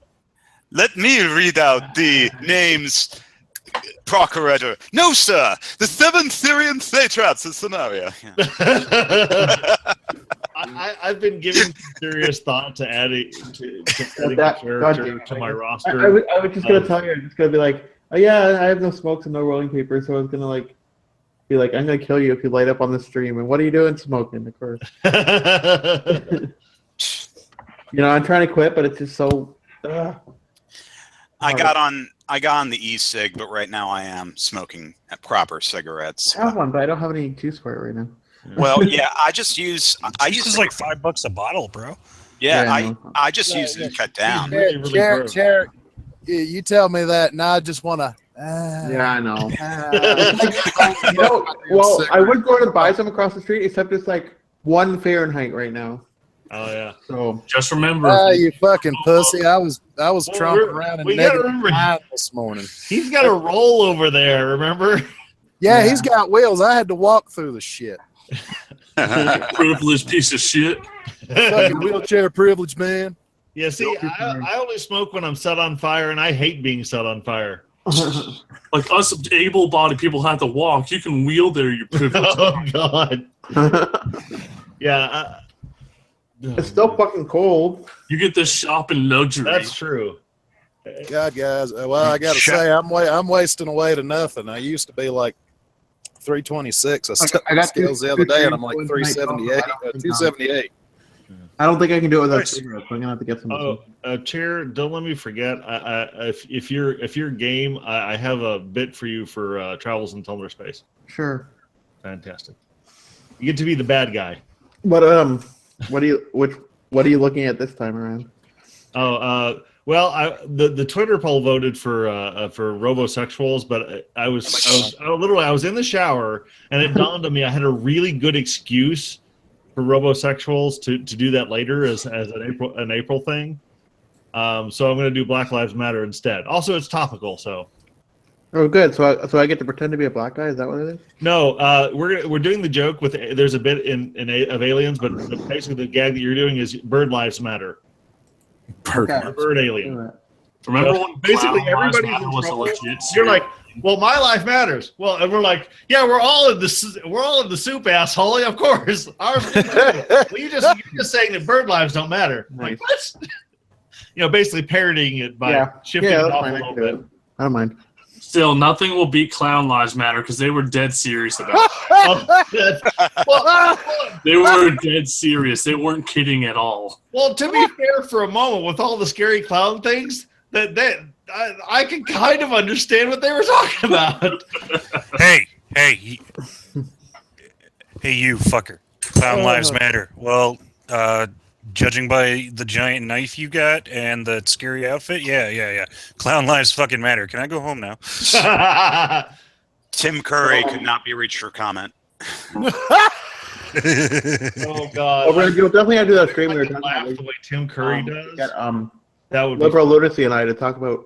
Speaker 2: Let me read out the names. Procurator. No, sir. The 7 Syrian satraps is Samaria. Yeah.
Speaker 6: I've been giving some serious thought to adding adding
Speaker 3: That-
Speaker 6: a character
Speaker 3: God,
Speaker 6: to my
Speaker 3: I
Speaker 6: roster.
Speaker 3: was just gonna tell you, I'm just gonna be like, oh yeah, I have no smokes and no rolling paper, so I was gonna like be like, I'm gonna kill you if you light up on the stream. And what are you doing? Smoking, of course. You know, I'm trying to quit, but it's just so.
Speaker 2: I got on the e-cig, but right now I am smoking proper cigarettes.
Speaker 3: I have one, but I don't have any juice for it right now.
Speaker 2: Well, yeah, I use
Speaker 5: This is like $5 a bottle, bro.
Speaker 2: yeah,
Speaker 3: Yeah,
Speaker 2: I just use it to cut down.
Speaker 6: Really, really gross.
Speaker 7: Jared, you tell me that, and I just want to.
Speaker 3: Yeah, I know. You know, well, I would go to buy some across the street, except it's like 1 Fahrenheit right now.
Speaker 6: Oh yeah.
Speaker 3: So
Speaker 4: Just remember,
Speaker 7: You fucking pussy! I was tromping around in
Speaker 6: we gotta
Speaker 7: negative
Speaker 6: remember-
Speaker 7: 9 this morning.
Speaker 6: He's got a roll over there. Remember?
Speaker 7: Yeah, he's got wheels. I had to walk through the shit.
Speaker 4: privileged piece of shit.
Speaker 7: Fucking wheelchair privilege, man.
Speaker 6: Yeah. See, I only smoke when I'm set on fire, and I hate being set on fire.
Speaker 4: Like us able-bodied people have to walk. You can wheel there, you privilege.
Speaker 6: Oh God. Yeah.
Speaker 3: it's still fucking cold.
Speaker 4: You get this shopping luxury.
Speaker 6: That's true.
Speaker 7: God, guys. Well, I got to say, I'm wasting away to nothing. I used to be like 326. I stepped
Speaker 3: I got
Speaker 7: scales the other day, and I'm like 378, 278.
Speaker 3: I don't think I can do it without cigarettes. So I'm gonna have to get some.
Speaker 6: Oh, Chair, don't let me forget. If you're game, I have a bit for you for Travels in Tumbler Space.
Speaker 3: Sure.
Speaker 6: Fantastic. You get to be the bad guy.
Speaker 3: What what are you looking at this time around?
Speaker 6: Oh, well, the Twitter poll voted for robosexuals, but I was in the shower and it dawned on me I had a really good excuse for robosexuals to do that later as an April thing. So I'm going to do Black Lives Matter instead. Also, it's topical, so.
Speaker 3: Oh, good. So I get to pretend to be a black guy. Is that what it is?
Speaker 6: No, we're doing the joke with there's a bit of aliens, but basically the gag that you're doing is Bird Lives Matter. Bird alien.
Speaker 4: Remember when
Speaker 6: Basically,
Speaker 4: Clown Lives
Speaker 6: everybody's
Speaker 4: Matter
Speaker 6: in
Speaker 4: was a
Speaker 6: trouble.
Speaker 4: legit
Speaker 6: You're like,
Speaker 4: series?
Speaker 6: well, my life matters. Well, and we're like, yeah, we're all in the soup, asshole. Of course, ours. Well, you're just saying that bird lives don't matter.
Speaker 3: Nice.
Speaker 6: Like what? You know, basically parodying it by shifting it
Speaker 3: that's
Speaker 6: off
Speaker 3: fine.
Speaker 6: a
Speaker 3: I
Speaker 6: little
Speaker 3: can do
Speaker 6: bit.
Speaker 3: it. I don't mind.
Speaker 4: Still, nothing will beat Clown Lives Matter because they were dead serious about it.
Speaker 6: Well,
Speaker 4: They were dead serious. They weren't kidding at all.
Speaker 6: well, to be fair, for a moment, with all the scary clown things, I can kind of understand what they were talking about.
Speaker 5: Hey, you fucker. Clown Lives Matter. Well, judging by the giant knife you got and the scary outfit, yeah. Clown Lives fucking matter. Can I go home now?
Speaker 2: Tim Curry could not be reached for comment.
Speaker 6: Oh God!
Speaker 3: You'll definitely have to do that stream we were
Speaker 6: I
Speaker 3: talking
Speaker 6: laugh
Speaker 3: about.
Speaker 6: the way Tim Curry does.
Speaker 3: Got,
Speaker 6: That would be
Speaker 3: liberal lunacy and I to talk about,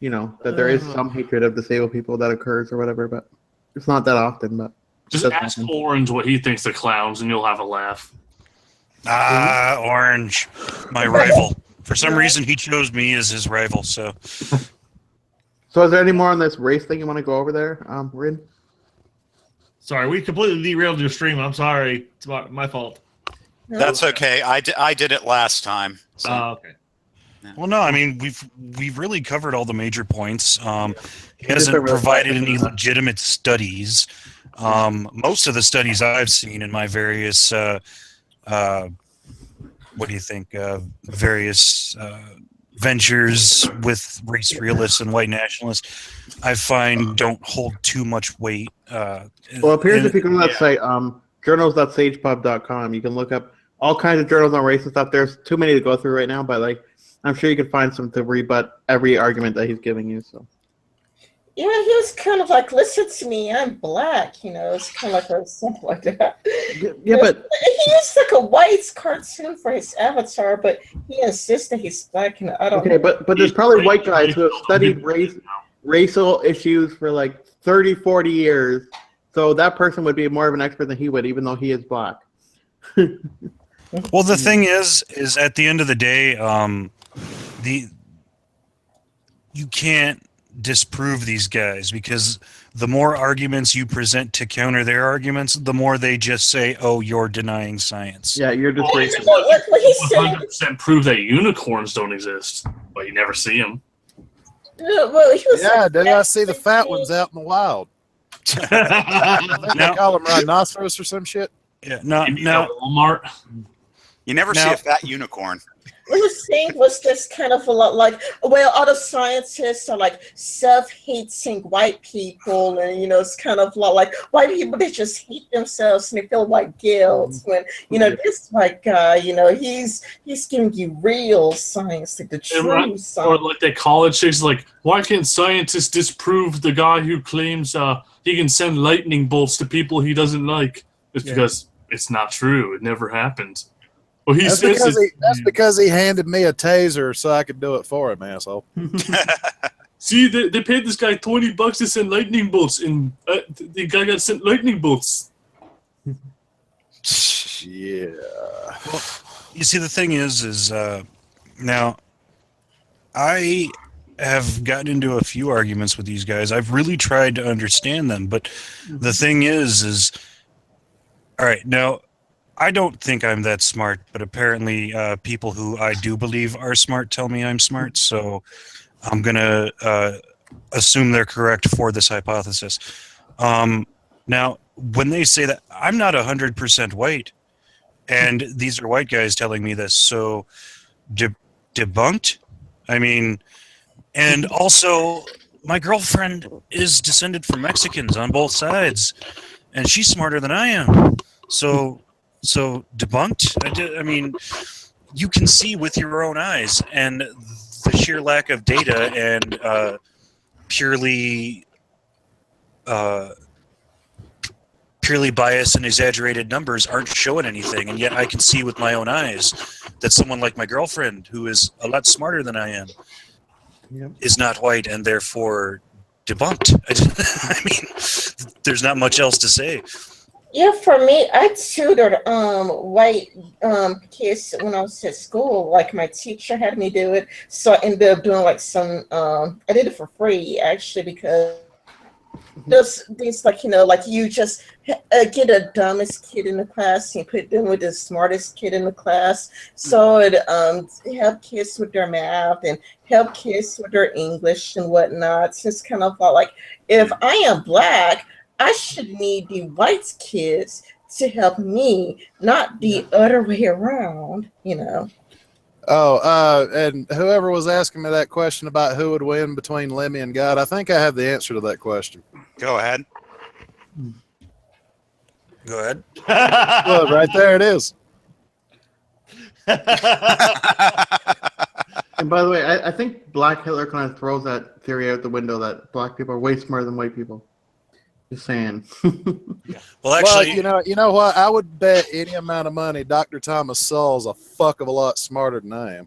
Speaker 3: that there is some hatred of disabled people that occurs or whatever, but it's not that often. But
Speaker 4: Just
Speaker 3: Doesn't
Speaker 4: ask
Speaker 3: happen.
Speaker 4: Orange what he thinks of clowns, and you'll have a laugh.
Speaker 5: Orange, my rival. For some reason, he chose me as his rival. So,
Speaker 3: So is there any more on this race thing you want to go over there, Rin?
Speaker 6: Sorry, we completely derailed your stream. I'm sorry. It's my fault.
Speaker 2: That's okay. I did it last time. So.
Speaker 6: Okay.
Speaker 5: well, no, I mean we've really covered all the major points. He
Speaker 3: Just
Speaker 5: hasn't
Speaker 3: a real
Speaker 5: provided
Speaker 3: question.
Speaker 5: any legitimate studies. Most of the studies I've seen in my various what do you think? Various ventures with race realists and white nationalists, I find don't hold too much weight.
Speaker 3: Well, it appears if you go to that site, journals.sagepub.com, you can look up all kinds of journals on race and stuff. There's too many to go through right now, but I'm sure you can find some to rebut every argument that he's giving you. So.
Speaker 1: Yeah, he was kind of like, listen to me, I'm black, it's kind of like something like that.
Speaker 3: Yeah, but
Speaker 1: he used like a white cartoon for his avatar, but he insists that he's black, and I don't
Speaker 3: okay, but there's probably white guys who have studied racial issues for like 30, 40 years. So that person would be more of an expert than he would, even though he is black.
Speaker 5: Well, the thing is at the end of the day, you can't disprove these guys, because the more arguments you present to counter their arguments, the more they just say, "Oh, you're denying science."
Speaker 3: Yeah, you're just racist.
Speaker 1: What he said.
Speaker 4: 100% prove that unicorns don't exist, but you never see them.
Speaker 1: Well, he was
Speaker 7: Yeah,
Speaker 1: like,
Speaker 7: dude, I see the fat ones out in the wild. I think they call them rhinoceros or some shit.
Speaker 5: Yeah,
Speaker 4: Maybe at Walmart.
Speaker 2: You never see a fat unicorn.
Speaker 1: what he was saying was just kind of a lot like, well, all the scientists are like self-hating white people, and it's kind of a lot like white people, they just hate themselves and they feel like guilt when this white guy, he's giving you real science, like the true science.
Speaker 4: Or like that college chicks, like, why can't scientists disprove the guy who claims he can send lightning bolts to people he doesn't like? It's because it's not true. It never happened. Well,
Speaker 7: that's because he handed me a taser so I could do it for him, asshole.
Speaker 4: See, they paid this guy $20 to send lightning bolts, and the guy got sent lightning bolts.
Speaker 7: Yeah.
Speaker 5: Well, you see, the thing is now I have gotten into a few arguments with these guys. I've really tried to understand them, but the thing is all right, now I don't think I'm that smart, but apparently people who I do believe are smart tell me I'm smart, so I'm going to assume they're correct for this hypothesis. Now, when they say that, I'm not 100% white, and these are white guys telling me this, so debunked? I mean, and also, my girlfriend is descended from Mexicans on both sides, and she's smarter than I am. So debunked? I mean, you can see with your own eyes, and the sheer lack of data and purely biased and exaggerated numbers aren't showing anything, and yet I can see with my own eyes that someone like my girlfriend, who is a lot smarter than I am, is not white, and therefore debunked. I mean, there's not much else to say.
Speaker 1: Yeah, for me, I tutored white kids when I was at school. Like my teacher had me do it, so I ended up doing like some. I did it for free actually because those things like like you just get the dumbest kid in the class and put them with the smartest kid in the class. So it help kids with their math and help kids with their English and whatnot. So it's kind of like if I am black, I should need the white kids to help me, not the other way around,
Speaker 7: Oh, and whoever was asking me that question about who would win between Lemmy and God, I think I have the answer to that question.
Speaker 2: Go ahead.
Speaker 5: Go ahead.
Speaker 7: Look, right there it is.
Speaker 3: And by the way, I think Black Hitler kind of throws that theory out the window that black people are way smarter than white people. Just saying.
Speaker 5: Well, actually,
Speaker 7: you know what? I would bet any amount of money Dr. Thomas Sowell's a fuck of a lot smarter than I am.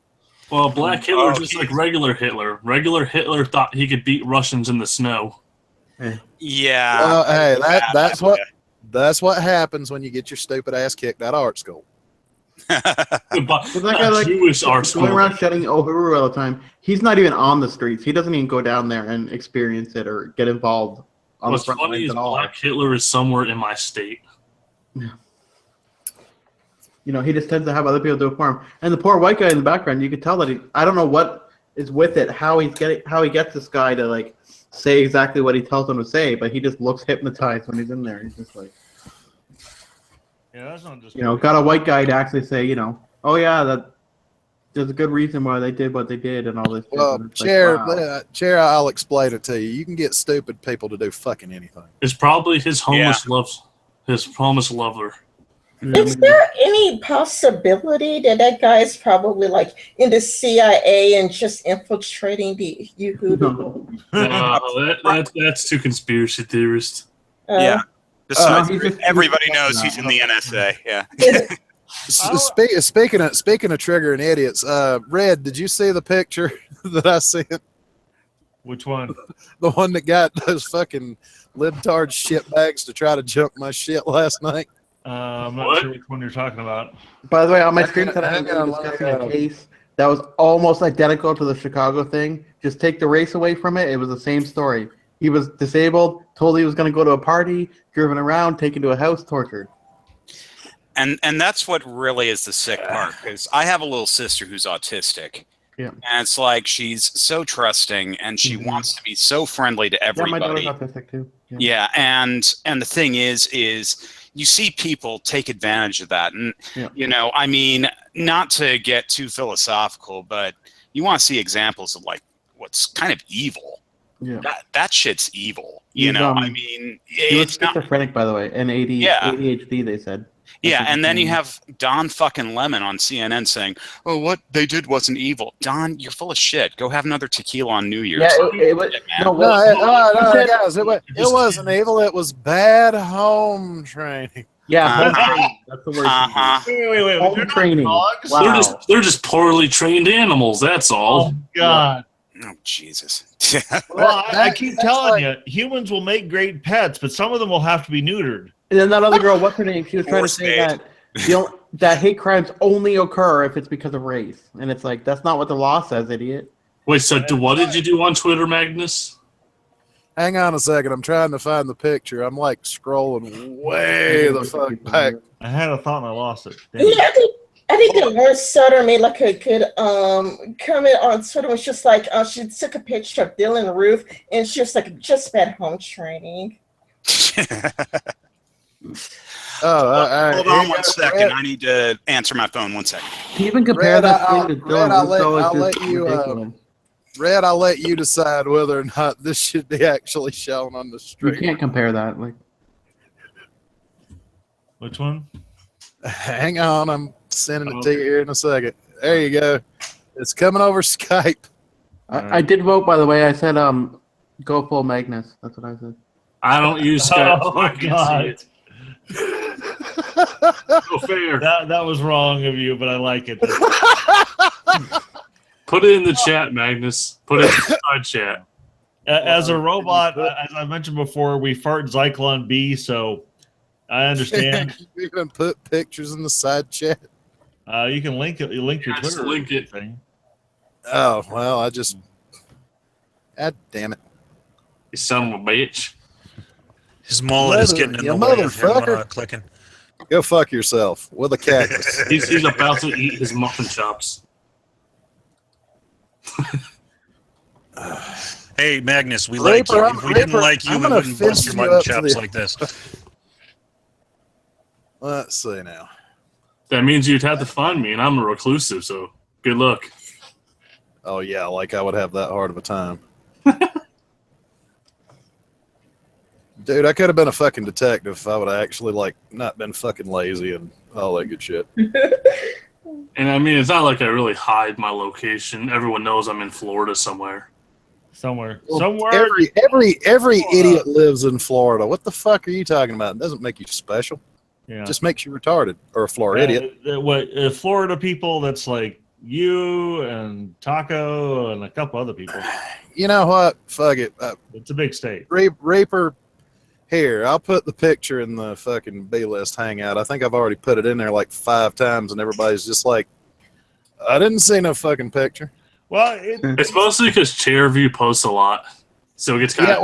Speaker 4: Well, Black Hitler just like regular Hitler. Regular Hitler thought he could beat Russians in the snow.
Speaker 2: Yeah.
Speaker 7: Well, hey, that's what happens when you get your stupid ass kicked out of art school.
Speaker 3: That guy, like,
Speaker 4: Jewish art
Speaker 3: going
Speaker 4: school.
Speaker 3: around shouting Uhuru all the time. He's not even on the streets. He doesn't even go down there and experience it or get involved on
Speaker 4: What's
Speaker 3: the front
Speaker 4: funny
Speaker 3: lines
Speaker 4: is
Speaker 3: at all.
Speaker 4: Black Hitler is somewhere in my state.
Speaker 3: He just tends to have other people do it for him. And the poor white guy in the background, you could tell that I don't know what is with it, how he gets this guy to like say exactly what he tells him to say, but he just looks hypnotized when he's in there. He's just like,
Speaker 6: Yeah, that's not just.
Speaker 3: got a white guy to actually say, oh yeah, that there's a good reason why they did what they did and all this.
Speaker 7: Well, Chair, I'll explain it to you. You can get stupid people to do fucking anything.
Speaker 4: It's probably his homeless lover.
Speaker 1: Is there any possibility that guy is probably like in the CIA and just infiltrating the Yehudi?
Speaker 3: No.
Speaker 4: That's too conspiracy theorist.
Speaker 2: Yeah. Besides,
Speaker 3: just-
Speaker 2: everybody knows he's in the NSA. Yeah.
Speaker 7: Speaking of triggering idiots, Red, did you see the picture that I sent?
Speaker 6: Which one?
Speaker 7: The one that got those fucking libtard shitbags to try to jump my shit last night.
Speaker 6: I'm not sure which one you're talking about.
Speaker 3: By the way, on my screen
Speaker 7: Hang
Speaker 3: tonight,
Speaker 7: on,
Speaker 3: I'm discussing a case that was almost identical to the Chicago thing. Just take the race away from it. It was the same story. He was disabled, told he was going to go to a party, driven around, taken to a house, tortured.
Speaker 2: And that's what really is the sick part, because I have a little sister who's autistic.
Speaker 3: Yeah.
Speaker 2: And it's like she's so trusting and she wants to be so friendly to everybody.
Speaker 3: Yeah, my daughter's autistic too.
Speaker 2: Yeah, and the thing is you see people take advantage of that. And you know, I mean, not to get too philosophical, but you want to see examples of like what's kind of evil.
Speaker 3: Yeah.
Speaker 2: That shit's evil. You know, I mean, it's
Speaker 3: not schizophrenic, by the way, and ADHD, they said.
Speaker 2: Yeah, and then you have Don fucking Lemon on CNN saying, "Oh, what they did wasn't evil." Don, you're full of shit. Go have another tequila on New Year's.
Speaker 7: Yeah, guys, it wasn't evil. It was bad home training.
Speaker 3: Yeah, that's the word.
Speaker 6: Wait.
Speaker 3: Home training.
Speaker 6: Dogs?
Speaker 3: Wow.
Speaker 4: They're just poorly trained animals. That's all.
Speaker 6: Oh God.
Speaker 2: Oh Jesus.
Speaker 6: Well, I keep telling you, humans will make great pets, but some of them will have to be neutered.
Speaker 3: And then that other girl, what's her name? She was trying to say that hate crimes only occur if it's because of race, and it's like that's not what the law says, idiot.
Speaker 4: Wait, so what did you do on Twitter, Magnus?
Speaker 7: Hang on a second. I'm trying to find the picture. I'm like scrolling way the fuck back.
Speaker 6: I had a thought and I lost it.
Speaker 1: Yeah, I think that Nurse Sutter made like a good comment on Twitter. It was just like she took a picture of Dylan Ruth and she was like, just bad home training.
Speaker 2: Hold on 1 second. I need to answer my phone 1 second.
Speaker 3: Can you even compare that thing to Dylan
Speaker 7: Red, I'll let you decide whether or not this should be actually shown on the stream.
Speaker 3: You can't compare that. Like,
Speaker 6: which one?
Speaker 7: Hang on, I'm sending it to you here in a second. There you go. It's coming over Skype.
Speaker 3: I did vote, by the way. I said, go full Magnus. That's what I said.
Speaker 4: I don't use Skype.
Speaker 6: Oh my God.
Speaker 4: No fair.
Speaker 6: That was wrong of you, but I like it.
Speaker 4: Put it in the chat, Magnus. Put it in the side chat.
Speaker 6: As a robot, as I mentioned before, we fart Zyklon B, so I understand.
Speaker 7: You can put pictures in the side chat.
Speaker 6: You can link it. You link your Twitter
Speaker 4: link it.
Speaker 6: thing.
Speaker 7: Oh well, I just. God damn it!
Speaker 4: You son of a bitch.
Speaker 5: His mullet is getting in the way of him clicking.
Speaker 7: Go fuck yourself with a cactus.
Speaker 4: He's about to eat his muffin chops.
Speaker 5: Hey, Magnus, we like you. If we didn't like you, we wouldn't bust your mutton chops like this.
Speaker 7: Let's see now.
Speaker 4: That means you'd have to find me, and I'm a reclusive, so good luck.
Speaker 7: Oh yeah, like I would have that hard of a time. Dude, I could have been a fucking detective if I would have actually like not been fucking lazy and all that good shit.
Speaker 4: And I mean, it's not like I really hide my location. Everyone knows I'm in Florida somewhere.
Speaker 6: Somewhere.
Speaker 7: Every idiot lives in Florida. What the fuck are you talking about? It doesn't make you special.
Speaker 6: Yeah.
Speaker 7: Just makes you retarded or a Florida idiot.
Speaker 6: Florida people? That's like you and Taco and a couple other people.
Speaker 7: You know what? Fuck it.
Speaker 6: It's a big state.
Speaker 7: Reaper. Here, I'll put the picture in the fucking B-list hangout. I think I've already put it in there like 5 times, and everybody's just like, I didn't see no fucking picture.
Speaker 6: Well,
Speaker 4: it's mostly because Chairview posts a lot, so it gets kind of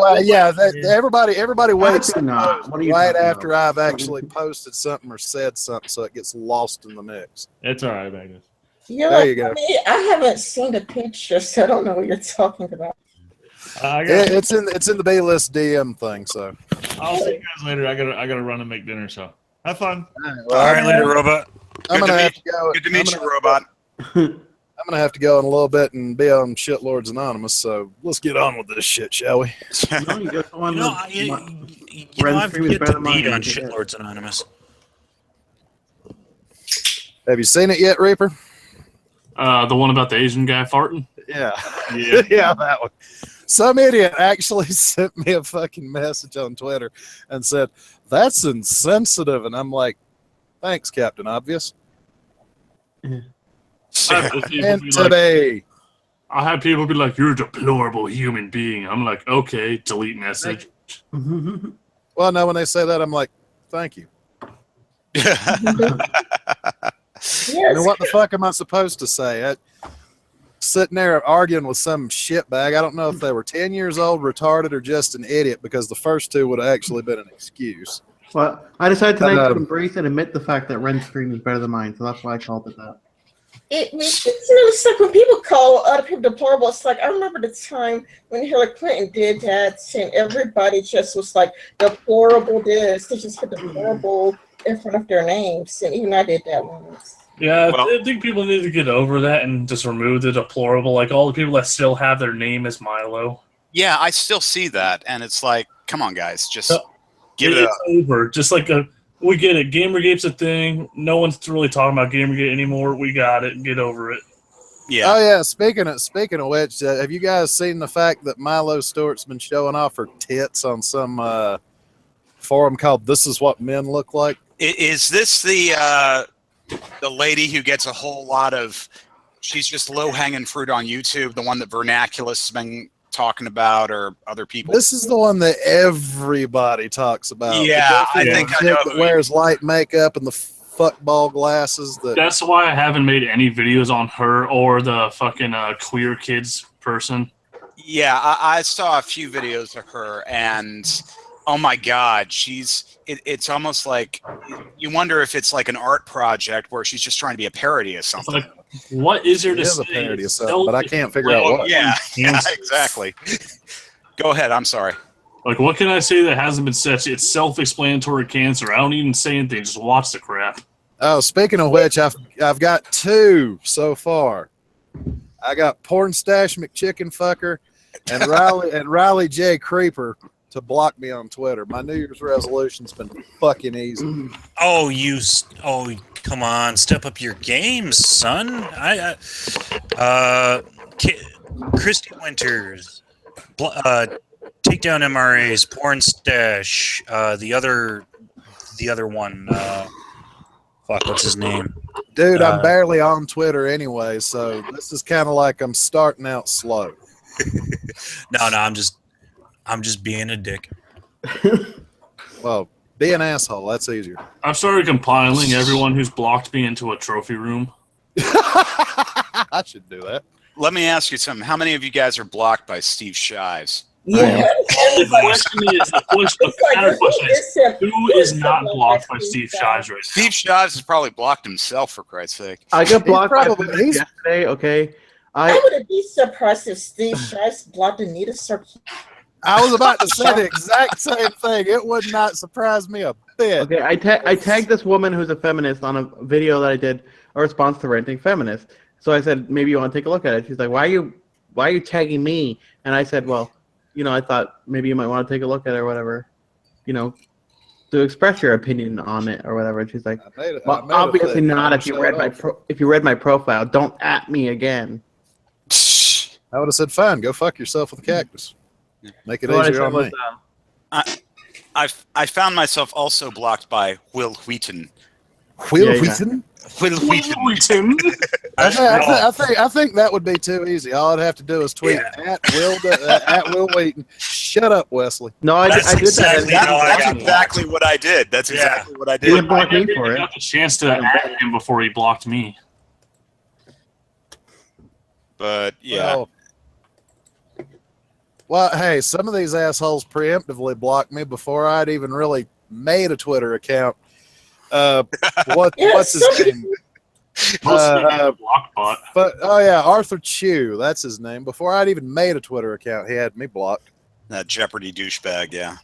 Speaker 7: everybody waits right after I've actually posted something or said something, so it gets lost in the mix.
Speaker 6: It's all right, Magnus.
Speaker 7: There you go.
Speaker 1: I haven't seen the picture, so I don't know what you're talking about.
Speaker 7: It's in the B-list DM thing, so
Speaker 6: I'll see you guys later. I gotta run and make dinner, so have fun.
Speaker 5: All right, later, robot.
Speaker 7: I'm gonna have to go.
Speaker 2: Good to meet you, robot.
Speaker 7: I'm gonna have to go in a little bit and be on Shitlords Anonymous. So let's get on with this shit, shall we?
Speaker 5: I've yet to beat on Shitlords Anonymous.
Speaker 7: Have you seen it yet, Reaper?
Speaker 4: the one about the Asian guy farting.
Speaker 7: Yeah, yeah, that one. Some idiot actually sent me a fucking message on Twitter and said, "That's insensitive," and I'm like, "Thanks, Captain Obvious."
Speaker 4: And
Speaker 7: today,
Speaker 4: I have people be like, "You're a deplorable human being." I'm like, "Okay, delete message."
Speaker 7: Well, no, when they say that, I'm like, "Thank you."
Speaker 1: Yes.
Speaker 7: I mean, what the fuck am I supposed to say? sitting there arguing with some shitbag. I don't know if they were 10 years old, retarded, or just an idiot, because the first two would have actually been an excuse.
Speaker 3: Well, I decided tonight to embrace and admit the fact that Ren's stream is better than mine, so that's why I called it that.
Speaker 1: It's like when people call other people deplorable, it's like I remember the time when Hillary Clinton did that, and everybody just was like deplorable this. They just put deplorable in front of their names, and even I did that once.
Speaker 4: Yeah, I think people need to get over that and just remove the deplorable. Like all the people that still have their name as Milo.
Speaker 2: Yeah, I still see that, and it's like, come on, guys, just give it
Speaker 4: It's
Speaker 2: up.
Speaker 4: over. Just like we get it. Gamergate's a thing. No one's really talking about Gamergate anymore. We got it. Get over it.
Speaker 2: Yeah.
Speaker 7: Oh yeah. Speaking of which, have you guys seen the fact that Milo Stewart's been showing off her tits on some forum called "This Is What Men Look Like"?
Speaker 2: Is this the lady who gets a whole lot of? She's just low hanging fruit on YouTube. The one that Vernaculus has been talking about, or other people.
Speaker 7: This is the one that everybody talks about.
Speaker 2: Yeah, I think I know.
Speaker 7: That wears light makeup and the fuckball glasses.
Speaker 4: That's why I haven't made any videos on her or the fucking queer kids person.
Speaker 2: Yeah, I saw a few videos of her, and oh my god, it's almost like you wonder if it's like an art project where she's just trying to be a parody of something.
Speaker 4: Like, what is there to say?
Speaker 7: A parody of something, but I can't figure out what.
Speaker 2: Yeah, exactly. Go ahead. I'm sorry.
Speaker 4: Like, what can I say that hasn't been said? It's self-explanatory cancer. I don't even say anything. Just watch the crap.
Speaker 7: Oh, speaking of which, I've got two so far. I got Porn Stash McChickenfucker and Riley J Creeper to block me on Twitter. My New Year's resolution's been fucking easy.
Speaker 5: Oh, come on, step up your game, son. Christy Winters, take down MRAs, Porn Stash, the other one. Fuck, what's his name?
Speaker 7: Dude, I'm barely on Twitter anyway, so this is kind of like I'm starting out slow.
Speaker 5: No, I'm just being a dick.
Speaker 7: Well, be an asshole. That's easier.
Speaker 4: I've started compiling everyone who's blocked me into a trophy room.
Speaker 7: I should do that.
Speaker 2: Let me ask you something. How many of you guys are blocked by Steve Shives?
Speaker 1: Yeah.
Speaker 4: The question is, who is not blocked by Steve Shives right now?
Speaker 2: Steve Shives has probably blocked himself, for Christ's sake.
Speaker 3: I got blocked by yesterday, okay?
Speaker 1: I wouldn't be surprised if Steve Shives blocked Anita Sarkeesian.
Speaker 7: I was about to say the exact same thing. It would not surprise me a bit.
Speaker 3: Okay, I tagged this woman who's a feminist on a video that I did, a response to Renting Feminist. So I said, maybe you want to take a look at it. She's like, why are you tagging me? And I said, well, I thought maybe you might want to take a look at it or whatever, to express your opinion on it or whatever. And she's like, well, obviously not. If you read my profile, don't at me again.
Speaker 7: I would have said, fine, go fuck yourself with a cactus. Make it easier on me.
Speaker 2: I found myself also blocked by Will Wheaton.
Speaker 7: Will Wheaton?
Speaker 2: Will Wheaton.
Speaker 7: I think that would be too easy. All I'd have to do is tweet at Will Wheaton. Shut up, Wesley.
Speaker 3: No, I did that.
Speaker 2: That's exactly what I did. That's exactly what I did.
Speaker 3: He didn't block me for it.
Speaker 4: I got the chance to add him before he blocked me.
Speaker 2: But yeah.
Speaker 7: Well, hey, some of these assholes preemptively blocked me before I'd even really made a Twitter account. What's his name? Arthur Chew, that's his name. Before I'd even made a Twitter account, he had me blocked.
Speaker 2: That Jeopardy douchebag, yeah.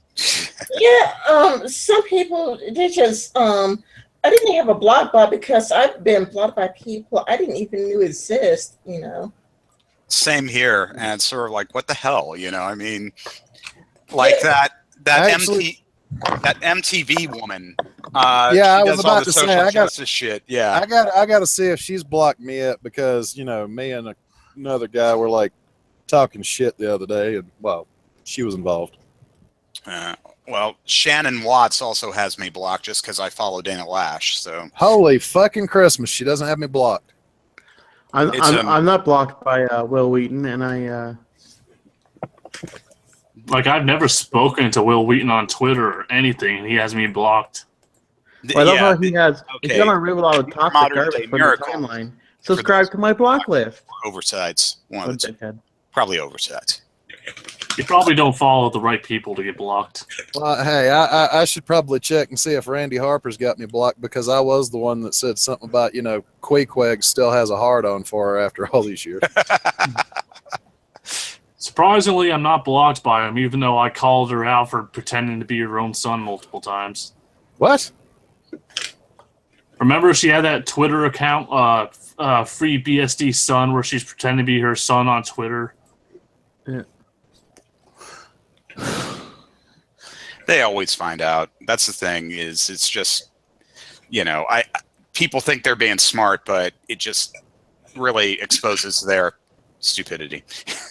Speaker 1: Yeah, some people, they just, I didn't have a block bot because I've been blocked by people I didn't even know exist,
Speaker 2: Same here, and it's sort of like, what the hell, I mean, like that MTV woman.
Speaker 7: I was about to say, I got
Speaker 2: shit. Yeah,
Speaker 7: I got to see if she's blocked me yet because me and another guy were like talking shit the other day, and well, she was involved.
Speaker 2: Well, Shannon Watts also has me blocked just because I follow Dana Lash. So
Speaker 7: holy fucking Christmas, she doesn't have me blocked.
Speaker 3: I'm not blocked by Will Wheaton, and I.
Speaker 4: Like, I've never spoken to Will Wheaton on Twitter or anything, and he has me blocked.
Speaker 3: Well, I love how he has. He's gonna remove a lot of toxic garbage from the timeline. Subscribe to my block list.
Speaker 2: Oversights. One of the two.
Speaker 3: Dickhead.
Speaker 2: Probably oversights.
Speaker 4: You probably don't follow the right people to get blocked.
Speaker 7: Well, hey, I should probably check and see if Randy Harper's got me blocked, because I was the one that said something about, Queequeg still has a hard on for her after all these years.
Speaker 4: Surprisingly, I'm not blocked by him, even though I called her out for pretending to be her own son multiple times.
Speaker 7: What?
Speaker 4: Remember, she had that Twitter account, Free BSD Son, where she's pretending to be her son on Twitter.
Speaker 3: Yeah.
Speaker 2: They always find out. That's the thing. Is it's just, people think they're being smart, but it just really exposes their stupidity.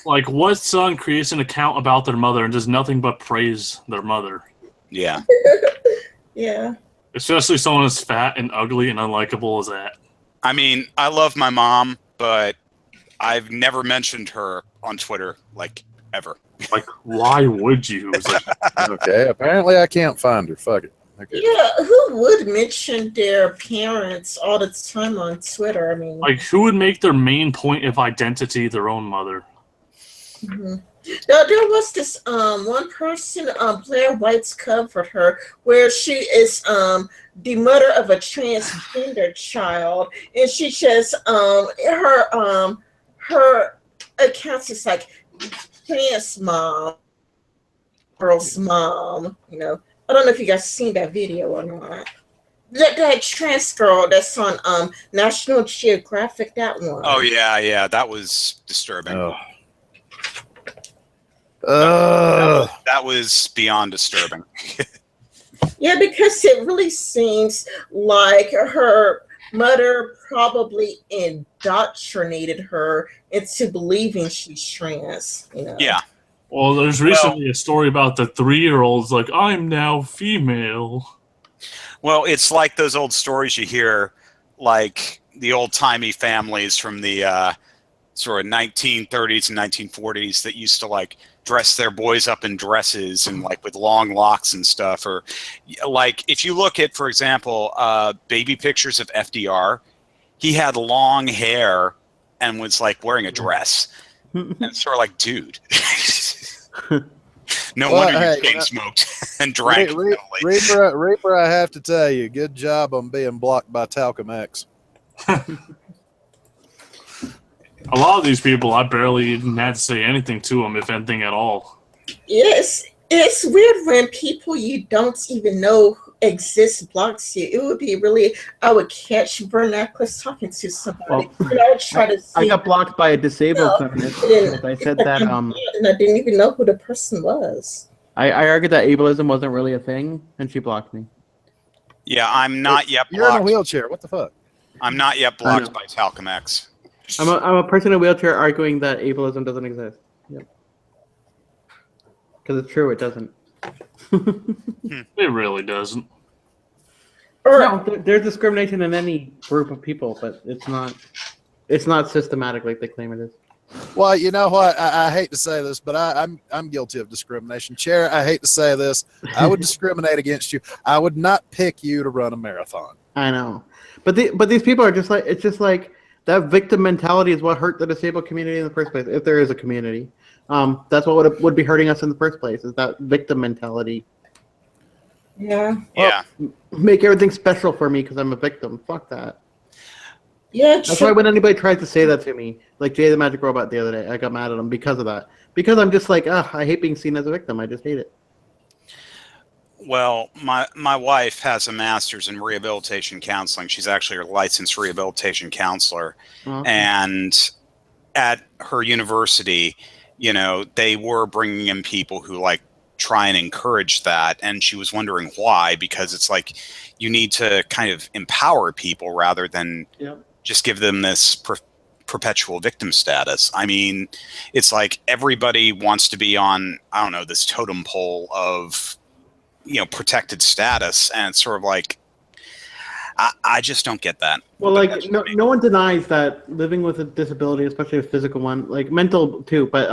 Speaker 4: Like, what son creates an account about their mother and does nothing but praise their mother?
Speaker 2: Yeah.
Speaker 1: Yeah.
Speaker 4: Especially someone as fat and ugly and unlikable as that.
Speaker 2: I mean, I love my mom, but I've never mentioned her on Twitter, ever.
Speaker 4: Like, why would you? It's like,
Speaker 7: Okay, apparently I can't find her. Fuck it. Okay.
Speaker 1: Yeah, who would mention their parents all the time on Twitter? I mean,
Speaker 4: like, who would make their main point of identity their own mother?
Speaker 1: mhm. There was this one person, Blair White's covered her, where she is the mother of a transgender child, and she just her account is like trans mom, girl's mom. I don't know if you guys seen that video or not. That trans girl that's on National Geographic, that one.
Speaker 2: Oh yeah, that was disturbing.
Speaker 7: Oh.
Speaker 2: That was beyond disturbing.
Speaker 1: Yeah, because it really seems like her mother probably indoctrinated her into believing she's trans.
Speaker 2: Yeah.
Speaker 4: Well, there's recently a story about the 3-year-olds like, I'm now female.
Speaker 2: Well, it's like those old stories you hear, like the old-timey families from the sort of 1930s and 1940s that used to dress their boys up in dresses and with long locks and stuff. Or if you look at, for example, baby pictures of FDR, he had long hair and was wearing a dress. And it's sort of dude. No wonder you chain smoked and drank.
Speaker 7: Reaper, I have to tell you, good job on being blocked by Talcum X.
Speaker 4: A lot of these people, I barely even had to say anything to them, if anything at all.
Speaker 1: Yes, it's weird when people you don't even know exist blocks you. It would be really, I would catch Bernaclis talking to somebody.
Speaker 3: Well,
Speaker 1: and I would try to see.
Speaker 3: I got blocked by a disabled feminist. I said that
Speaker 1: and I didn't even know who the person was.
Speaker 3: I argued that ableism wasn't really a thing, and she blocked me.
Speaker 2: Yeah, I'm not yet blocked.
Speaker 7: You're in a wheelchair. What the fuck?
Speaker 2: I'm not yet blocked by Talcum X.
Speaker 3: I'm a person in a wheelchair arguing that ableism doesn't exist. Yep. Because it's true, it doesn't.
Speaker 4: It really doesn't.
Speaker 3: No, there's discrimination in any group of people, but it's not systematic like they claim it is.
Speaker 7: Well, you know what? I hate to say this, but I'm guilty of discrimination. Chair, I hate to say this. I would discriminate against you. I would not pick you to run a marathon.
Speaker 3: I know, but these people are just it's just that victim mentality is what hurt the disabled community in the first place. If there is a community, that's what would be hurting us in the first place. Is that victim mentality?
Speaker 1: Yeah.
Speaker 2: Yeah.
Speaker 3: Make everything special for me because I'm a victim. Fuck that.
Speaker 1: Yeah.
Speaker 3: That's why when anybody tries to say that to me, like Jay the Magic Robot the other day, I got mad at him because of that. Because I'm just I hate being seen as a victim. I just hate it.
Speaker 2: Well, my wife has a master's in rehabilitation counseling. She's actually a licensed rehabilitation counselor.
Speaker 3: Awesome.
Speaker 2: And at her university, they were bringing in people who try and encourage that. And she was wondering why, because it's you need to kind of empower people rather than just give them this perpetual victim status. I mean, it's everybody wants to be on, I don't know, this totem pole of protected status, and it's sort of I just don't get that.
Speaker 3: Well, no one denies that living with a disability, especially a physical one, mental too, but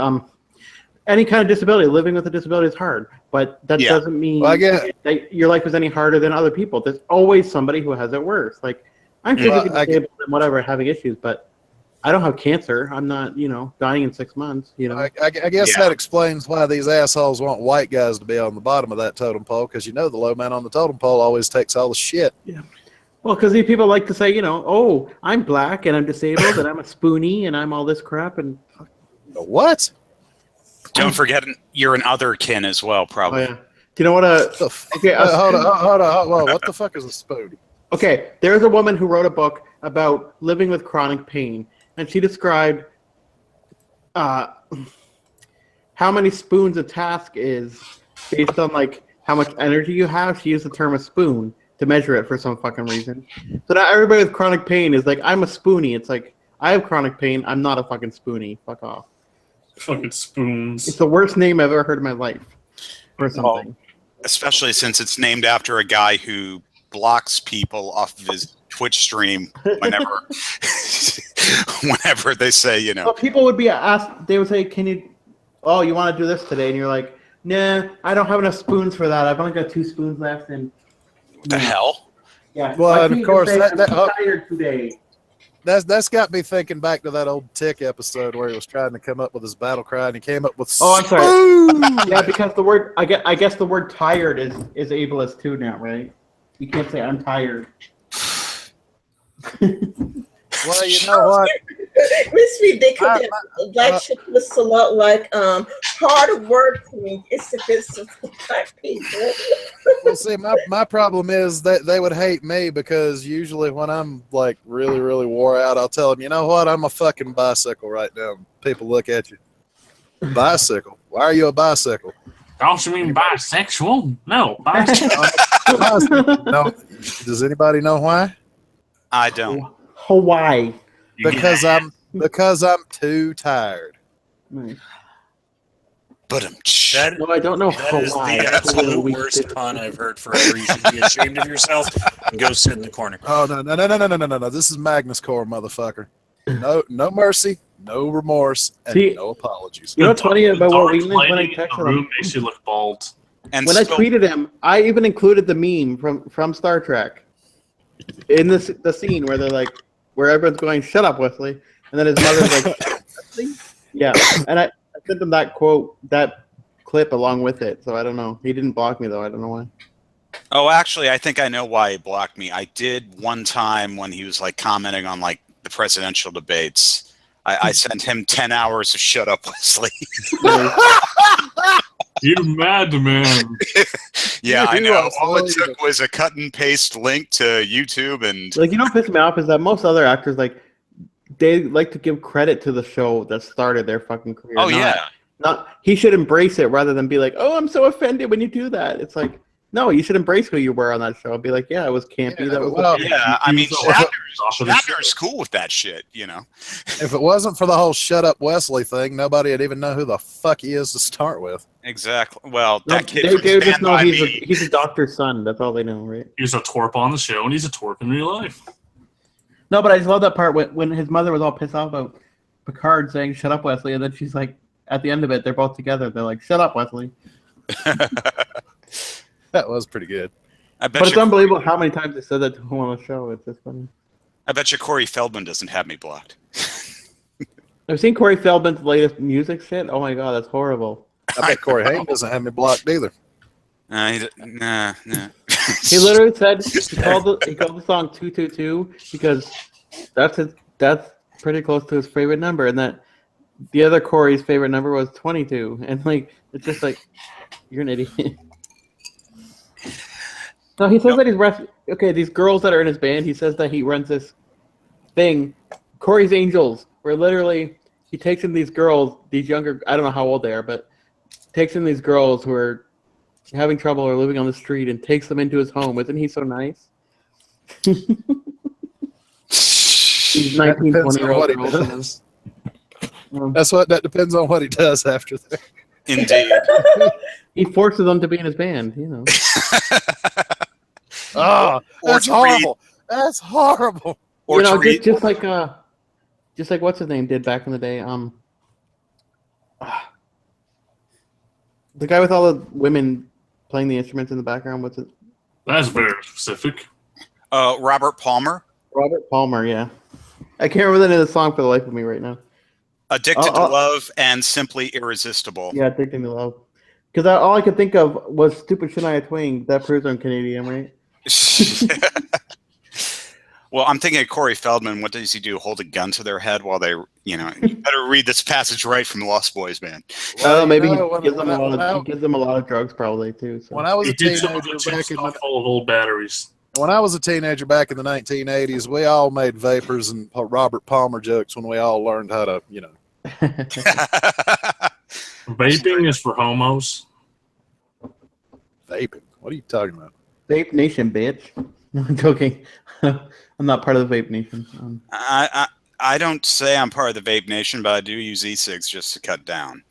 Speaker 3: any kind of disability, living with a disability is hard. But that doesn't mean that your life is any harder than other people. There's always somebody who has it worse. I'm physically disabled and whatever, having issues, but I don't have cancer. I'm not, dying in 6 months.
Speaker 7: I guess that explains why these assholes want white guys to be on the bottom of that totem pole, because the low man on the totem pole always takes all the shit.
Speaker 3: Yeah. Well, because these people like to say, oh, I'm black and I'm disabled and I'm a spoonie and I'm all this crap and.
Speaker 7: What?
Speaker 2: Don't forget, you're an other kin as well, probably.
Speaker 3: Oh, yeah. Do you know what
Speaker 7: okay, hold on. What the fuck is a spoonie?
Speaker 3: Okay, there's a woman who wrote a book about living with chronic pain, and she described how many spoons a task is based on like how much energy you have. She used the term a spoon to measure it for some fucking reason. So now everybody with chronic pain is like, I'm a spoonie. It's like, I have chronic pain. I'm not a fucking spoonie. Fuck off.
Speaker 4: Fucking spoons.
Speaker 3: It's the worst name I've ever heard in my life for something.
Speaker 2: Well, especially since it's named after a guy who blocks people off of his Twitch stream whenever they say,
Speaker 3: Well, people would be asked, they would say, you want to do this today? And you're like, nah, I don't have enough spoons for that. I've only got 2 spoons left. And
Speaker 2: what the hell?
Speaker 3: Yeah.
Speaker 7: Well, and of course,
Speaker 3: I'm tired today.
Speaker 7: That's got me thinking back to that old Tick episode where he was trying to come up with his battle cry, and he came up with.
Speaker 3: Oh, I'm sorry. Yeah, because the word I guess the word tired is ableist too now, right? You can't say I'm tired.
Speaker 7: Well, you know what?
Speaker 1: It's ridiculous. Black shit looks a lot like hard working. It's the black people.
Speaker 7: Well, see, my problem is that they would hate me because usually when I'm like really, really wore out, I'll tell them, you know what? I'm a fucking bicycle right now. People look at you. Bicycle? Why are you a bicycle?
Speaker 4: Don't you mean bisexual? No, bisexual.
Speaker 7: No. Does anybody know why?
Speaker 2: I don't.
Speaker 3: Hawaii.
Speaker 7: Because I'm too tired.
Speaker 3: Nice.
Speaker 2: But
Speaker 3: No, I don't know
Speaker 5: That is
Speaker 3: Hawaii.
Speaker 5: the absolute worst pun I've heard forever. You should be ashamed of yourself and go sit in the corner.
Speaker 7: Oh no! This is Magnus Core, motherfucker. No mercy, no remorse, and no apologies.
Speaker 3: You know what's funny about Will Wheaton is when I
Speaker 4: The
Speaker 3: texted
Speaker 4: room
Speaker 3: him.
Speaker 4: makes you look bald.
Speaker 2: And
Speaker 3: When I tweeted him, I even included the meme from Star Trek in the scene where they're like, where everyone's going, "Shut up, Wesley," and then his mother's like, "Wesley?" Yeah, and I sent him that clip along with it. So I don't know. He didn't block me though. I don't know why.
Speaker 2: Oh, actually, I think I know why he blocked me. I did one time when he was like commenting on like the presidential debates. I sent him 10 hours of "Shut Up, Wesley."
Speaker 4: You madman.
Speaker 2: Yeah, I know. All it took was a cut and paste link to YouTube, and
Speaker 3: Like, piss me off is that most other actors, like, they like to give credit to the show that started their fucking career.
Speaker 2: oh yeah,
Speaker 3: He should embrace it rather than be like, oh, I'm so offended when you do that. It's like, no, you should embrace who you were on that show. Be like, yeah, it was campy.
Speaker 7: Yeah,
Speaker 3: that was
Speaker 7: well,
Speaker 2: yeah. I mean,
Speaker 4: Shatner's
Speaker 2: Shatner's cool with that shit,
Speaker 7: If it wasn't for the whole "Shut Up, Wesley" thing, nobody would even know who the fuck he is to start with.
Speaker 2: Exactly. Well,
Speaker 3: No,
Speaker 2: that kid.
Speaker 3: they just know
Speaker 2: by
Speaker 3: he's
Speaker 2: me.
Speaker 3: he's a doctor's son. That's all they know, right?
Speaker 4: He's a twerp on the show, and he's a twerp in real life.
Speaker 3: No, but I just love that part when his mother was all pissed off about Picard saying, "Shut up, Wesley," and then she's like, at the end of it, they're both together. They're like, "Shut up, Wesley."
Speaker 7: That was pretty good.
Speaker 3: But it's unbelievable how many times they said that to him on the show. It's just funny.
Speaker 2: I bet you Corey Feldman doesn't have me blocked.
Speaker 3: I've seen Corey Feldman's latest music shit. Oh my god, that's horrible.
Speaker 7: I bet Corey Haim doesn't have me blocked either.
Speaker 2: Nah.
Speaker 3: He literally said he called the song 222 because that's pretty close to his favorite number, and that the other Corey's favorite number was 22, and like it's just like you're an idiot. No, he says that he's these girls that are in his band. He says that he runs this thing, Corey's Angels, where literally he takes in these girls, these younger, I don't know how old they are, but takes in these girls who are having trouble or living on the street and takes them into his home. Isn't he so nice? He's 19, 20 year old girls.
Speaker 7: That depends on what he does after that.
Speaker 2: Indeed.
Speaker 3: He forces them to be in his band,
Speaker 7: Oh, that's horrible. That's horrible.
Speaker 2: Or
Speaker 3: just like what's his name did back in the day. The guy with all the women playing the instruments in the background. What's it?
Speaker 4: That's very specific.
Speaker 2: Robert Palmer.
Speaker 3: Robert Palmer, yeah. I can't remember the name of the song for the life of me right now.
Speaker 2: Addicted to Love and Simply Irresistible.
Speaker 3: Yeah, Addicted to Love. Because all I could think of was Stupid Shania Twain. That proves I'm Canadian, right?
Speaker 2: Well, I'm thinking of Corey Feldman. What does he do? Hold a gun to their head while they, you better read this passage right from Lost Boys, man.
Speaker 3: Well, maybe he gives them a lot of drugs, probably too. So.
Speaker 7: When I was a teenager
Speaker 4: full of old batteries.
Speaker 7: When I was a teenager back in the 1980s, we all made vapors and Robert Palmer jokes when we all learned how to,
Speaker 4: Vaping is for homos.
Speaker 7: Vaping? What are you talking about?
Speaker 3: Vape Nation, bitch. No, I'm joking. I'm not part of the Vape Nation.
Speaker 2: I don't say I'm part of the Vape Nation, but I do use e-cigs just to cut down.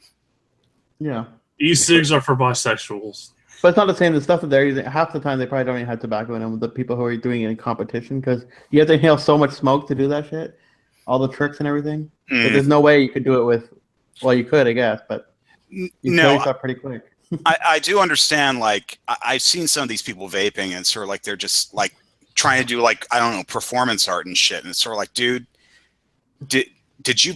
Speaker 3: Yeah.
Speaker 4: E-cigs are for bisexuals.
Speaker 3: But it's not the same. The stuff that they're using, half the time they probably don't even have tobacco in them. The people who are doing it in competition, because you have to inhale so much smoke to do that shit. All the tricks and everything. But there's no way you could do it with, well, you could, I guess, but you kill yourself pretty quick.
Speaker 2: I do understand, like, I've seen some of these people vaping, and it's sort of like they're just, like, trying to do, like, I don't know, performance art and shit. And it's sort of like, dude, did you,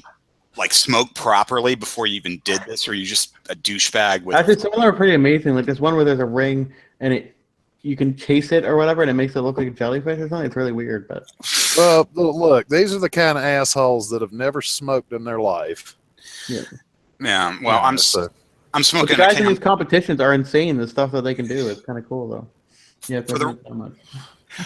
Speaker 2: like, smoke properly before you even did this, or are you just a douchebag?
Speaker 3: Actually, some of them are pretty amazing. Like, there's one where there's a ring, and you can chase it or whatever, and it makes it look like a jellyfish or something. It's really weird, but...
Speaker 7: Well, look, these are the kind of assholes that have never smoked in their life.
Speaker 3: Yeah.
Speaker 2: Yeah, well, I'm smoking.
Speaker 3: But the guys in these competitions are insane. The stuff that they can do is kind of cool, though. Yeah, so much.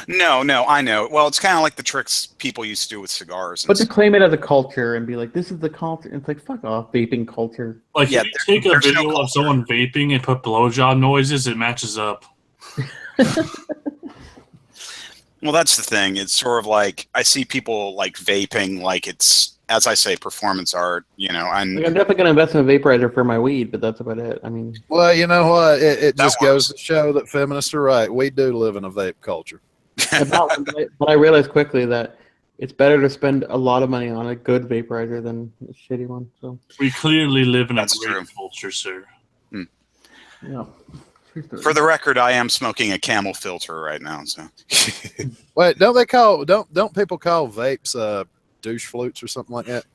Speaker 2: No, I know. Well, it's kind of like the tricks people used to do with cigars.
Speaker 3: But to claim it as a culture and be like, this is the culture, it's like, fuck off, vaping culture.
Speaker 4: Like, if you take a video of someone vaping and put blowjob noises, it matches up.
Speaker 2: Well, that's the thing. It's sort of like, I see people, like, vaping like it's, as I say, performance art, and... Like,
Speaker 3: I'm definitely going to invest in a vaporizer for my weed, but that's about it. I mean...
Speaker 7: Well, you know what? It just goes to show that feminists are right. We do live in a vape culture.
Speaker 3: But I realized quickly that it's better to spend a lot of money on a good vaporizer than a shitty one. So
Speaker 4: we clearly live in a great culture, sir.
Speaker 3: Yeah.
Speaker 2: For the record, I am smoking a Camel filter right now. So,
Speaker 7: wait, don't people call vapes douche flutes or something like that?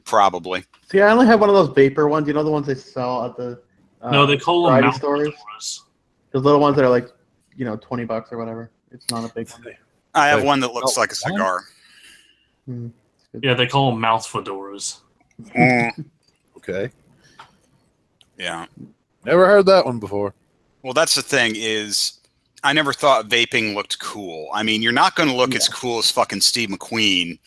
Speaker 2: Probably.
Speaker 3: See, I only have one of those vapor ones. You know the ones they sell at the
Speaker 4: no, they call them mouth
Speaker 3: stores. Those little ones that are like, $20 or whatever. It's not a big one.
Speaker 2: I have one that looks like a cigar.
Speaker 4: Yeah, they call them mouth fedoras.
Speaker 7: Okay.
Speaker 2: Yeah.
Speaker 7: Never heard that one before.
Speaker 2: Well, that's the thing is, I never thought vaping looked cool. I mean, you're not going to look as cool as fucking Steve McQueen,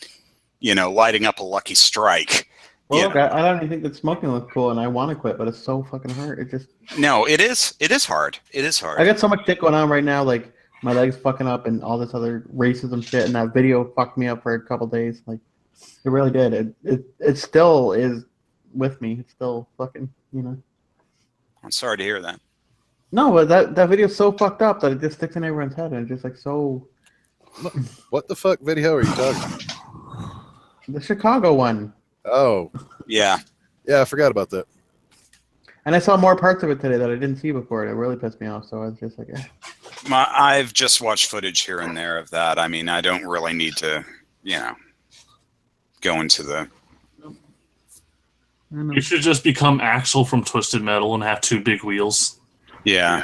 Speaker 2: lighting up a Lucky Strike.
Speaker 3: Well, look, I don't even think that smoking looks cool, and I want to quit, but it's so fucking hard. It just...
Speaker 2: No, it is. It is hard. It is hard.
Speaker 3: I got so much shit going on right now, like my legs fucking up and all this other racism shit, and that video fucked me up for a couple days. Like, it really did. It still is with me. It's still fucking,
Speaker 2: I'm sorry to hear that.
Speaker 3: No, but that video's so fucked up that it just sticks in everyone's head, and it's just like so...
Speaker 7: What the fuck video are you talking about?
Speaker 3: The Chicago one.
Speaker 7: Oh.
Speaker 2: Yeah.
Speaker 7: Yeah, I forgot about that.
Speaker 3: And I saw more parts of it today that I didn't see before, and it really pissed me off, so I was just like,
Speaker 2: I've just watched footage here and there of that. I mean, I don't really need to, go into the...
Speaker 4: You should just become Axel from Twisted Metal and have two big wheels.
Speaker 2: Yeah.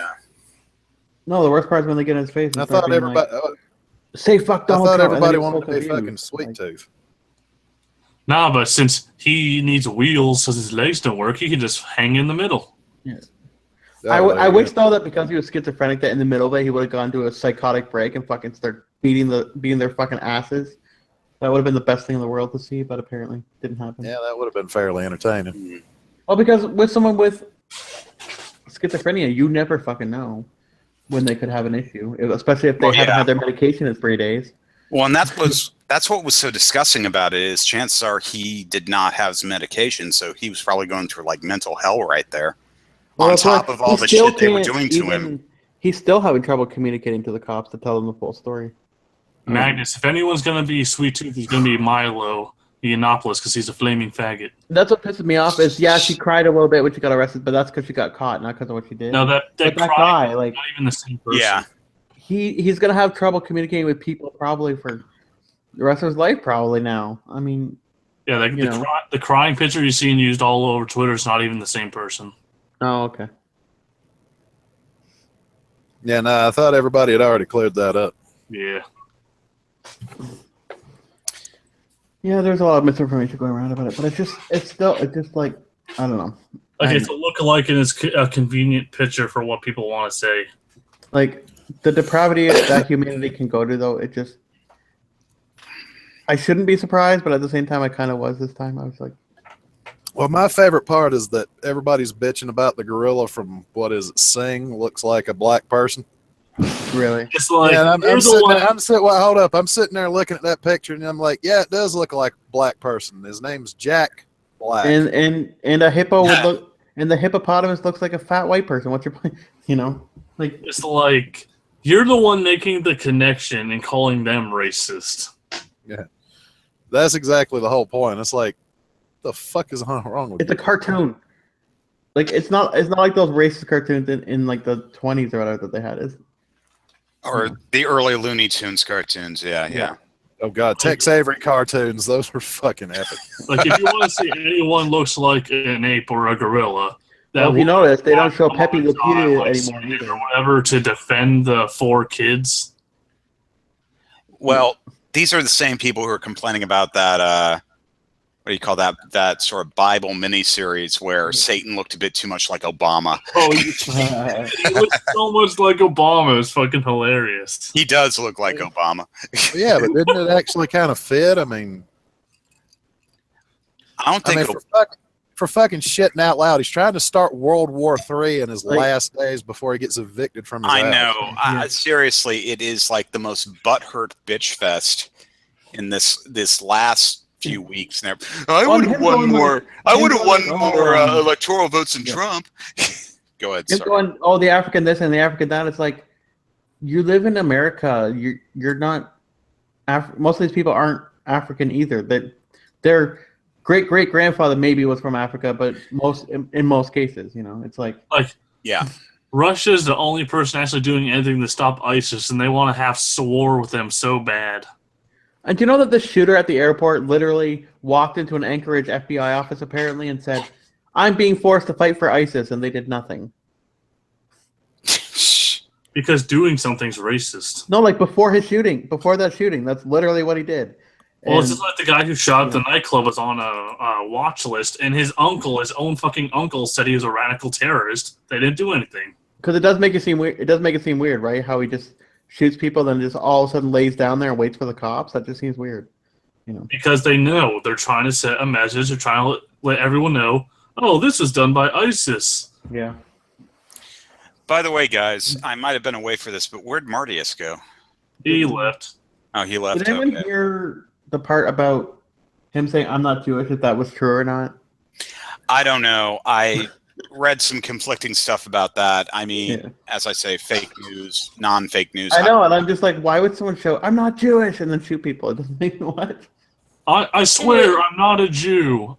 Speaker 3: No, the worst part is when they get in his face.
Speaker 7: I thought everybody...
Speaker 3: say fuck Donald Trump.
Speaker 7: I thought everybody wanted to be fucking Sweet Tooth.
Speaker 4: Nah, but since he needs wheels because his legs don't work, he can just hang in the middle.
Speaker 3: Yeah. I wish though that because he was schizophrenic, that in the middle of it he would have gone to a psychotic break and fucking start beating their fucking asses. That would have been the best thing in the world to see, but apparently didn't happen.
Speaker 7: Yeah, that would have been fairly entertaining.
Speaker 3: Well, because with someone with schizophrenia, you never fucking know when they could have an issue, especially if they haven't had their medication in 3 days.
Speaker 2: Well, and that's what was so disgusting about it is chances are he did not have his medication, so he was probably going through like mental hell right there.
Speaker 3: Well,
Speaker 2: on top of all the shit they were doing to him.
Speaker 3: He's still having trouble communicating to the cops to tell them the full story.
Speaker 4: Magnus, if anyone's going to be Sweet Tooth, he's going to be Milo Yiannopoulos because he's a flaming faggot.
Speaker 3: That's what pisses me off is, she cried a little bit when she got arrested, but that's because she got caught, not because of what she did.
Speaker 4: No, that
Speaker 3: guy, like,
Speaker 4: not even the same person.
Speaker 2: Yeah.
Speaker 3: He's going to have trouble communicating with people probably for the rest of his life probably now. I mean,
Speaker 4: Yeah, the crying picture you seen used all over Twitter is not even the same person.
Speaker 3: oh, okay.
Speaker 7: Yeah, no, I thought everybody had already cleared that up.
Speaker 4: Yeah.
Speaker 3: Yeah, there's a lot of misinformation going around about it, but it's just like, I don't know.
Speaker 4: Like, it's a lookalike and it's a convenient picture for what people want to say.
Speaker 3: Like, the depravity that humanity can go to, though, it just... I shouldn't be surprised, but at the same time, I kind of was this time. I was like...
Speaker 7: Well, my favorite part is that everybody's bitching about the gorilla from, what is it, Sing, looks like a black person.
Speaker 3: Really?
Speaker 4: It's like,
Speaker 7: yeah, well, hold up. I'm sitting there looking at that picture, and I'm like, yeah, it does look like a black person. His name's Jack Black.
Speaker 3: And a hippo would look... And the hippopotamus looks like a fat white person. What's your point? You know? Like...
Speaker 4: It's like, you're the one making the connection and calling them racist.
Speaker 7: Yeah. That's exactly the whole point. It's like, the fuck is wrong with
Speaker 3: It's a cartoon. Like, it's not like those racist cartoons in like the 20s or whatever that they had.
Speaker 2: Or the early Looney Tunes cartoons, yeah.
Speaker 7: Oh god, Tex Avery cartoons, those were fucking epic.
Speaker 4: Like, if you want to see anyone looks like an ape or a gorilla,
Speaker 3: if you notice, they don't show Pepe Le Pew anymore either.
Speaker 4: Or whatever to defend the 4 kids.
Speaker 2: Well, these are the same people who are complaining about that, what do you call that sort of Bible miniseries where Satan looked a bit too much like Obama.
Speaker 4: Oh, he looks so much like Obama. It's fucking hilarious.
Speaker 2: He does look like Obama.
Speaker 7: Yeah, but didn't it actually kind of fit? I mean,
Speaker 2: I don't think
Speaker 7: for fucking shitting out loud, he's trying to start World War III in his last days before he gets evicted from his house.
Speaker 2: I know. Seriously, it is like the most butthurt bitch fest in this last few weeks. Now, I would have won more. I would have won more electoral votes than Trump. Go ahead.
Speaker 3: Sorry. Going, oh, the African this and the African that. It's like, you live in America. You're not. Most of these people aren't African either. Their great grandfather maybe was from Africa, but in most cases, you know, it's like
Speaker 2: yeah.
Speaker 4: Russia's the only person actually doing anything to stop ISIS, and they want to have war with them so bad.
Speaker 3: And do you know that the shooter at the airport literally walked into an Anchorage FBI office apparently and said, "I'm being forced to fight for ISIS," and they did nothing.
Speaker 4: Because doing something's racist.
Speaker 3: No, like before that shooting, that's literally what he did.
Speaker 4: Well, it's just like the guy who shot the nightclub was on a watch list, and his own fucking uncle, said he was a radical terrorist. They didn't do anything.
Speaker 3: Because it does make it seem weird. It does make it seem weird, right? How he just shoots people, then just all of a sudden lays down there and waits for the cops. That just seems weird, you know.
Speaker 4: Because they know they're trying to set a message. They're trying to let everyone know, oh, this was done by ISIS.
Speaker 3: Yeah.
Speaker 2: By the way, guys, I might have been away for this, but where'd Martius go?
Speaker 4: He left.
Speaker 2: Oh, he left.
Speaker 3: Did anyone hear the part about him saying, "I'm not Jewish," if that was true or not?
Speaker 2: I don't know. I read some conflicting stuff about that. I mean, as I say, fake news, non-fake news.
Speaker 3: I know, and I'm just like, why would someone show, "I'm not Jewish," and then shoot people? It doesn't make what?
Speaker 4: I swear I'm not a Jew.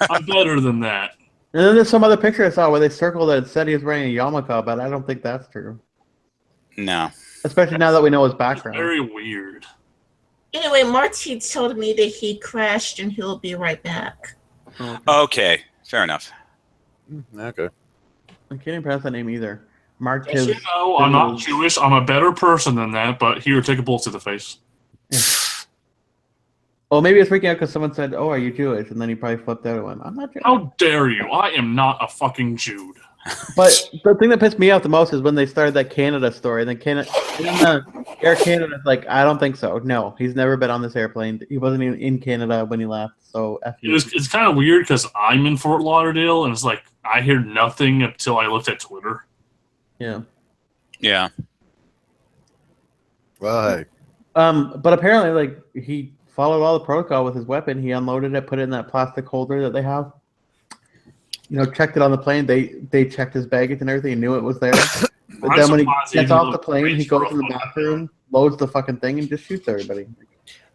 Speaker 4: I'm better than that.
Speaker 3: And then there's some other picture I saw where they circled it and said he was wearing a yarmulke, but I don't think that's true.
Speaker 2: No.
Speaker 3: Especially now that we know his background.
Speaker 4: It's very weird.
Speaker 1: Anyway, Marty told me that he crashed and he'll be right back.
Speaker 2: Okay, fair enough.
Speaker 7: Okay.
Speaker 3: I can't even pronounce that name either. Mark.
Speaker 4: You know, I'm not Jewish. I'm a better person than that, but here, take a bullet to the face.
Speaker 3: Yeah. Well, maybe it's freaking out because someone said, "Oh, are you Jewish?" And then he probably flipped out and went, "I'm not Jewish."
Speaker 4: How dare you? I am not a fucking Jew.
Speaker 3: But the thing that pissed me off the most is when they started that Canada story. And then Air Canada's like, "I don't think so. No, he's never been on this airplane. He wasn't even in Canada when he left. So F you."
Speaker 4: It's kind of weird because I'm in Fort Lauderdale, and it's like I hear nothing until I looked at Twitter.
Speaker 3: Yeah.
Speaker 2: Yeah.
Speaker 7: Well, hey.
Speaker 3: But apparently, like, he followed all the protocol with his weapon. He unloaded it, put it in that plastic holder that they have. You know, checked it on the plane. They checked his baggage and everything, knew it was there. But then when he gets off the plane, he goes in the bathroom, loads the fucking thing, and just shoots everybody.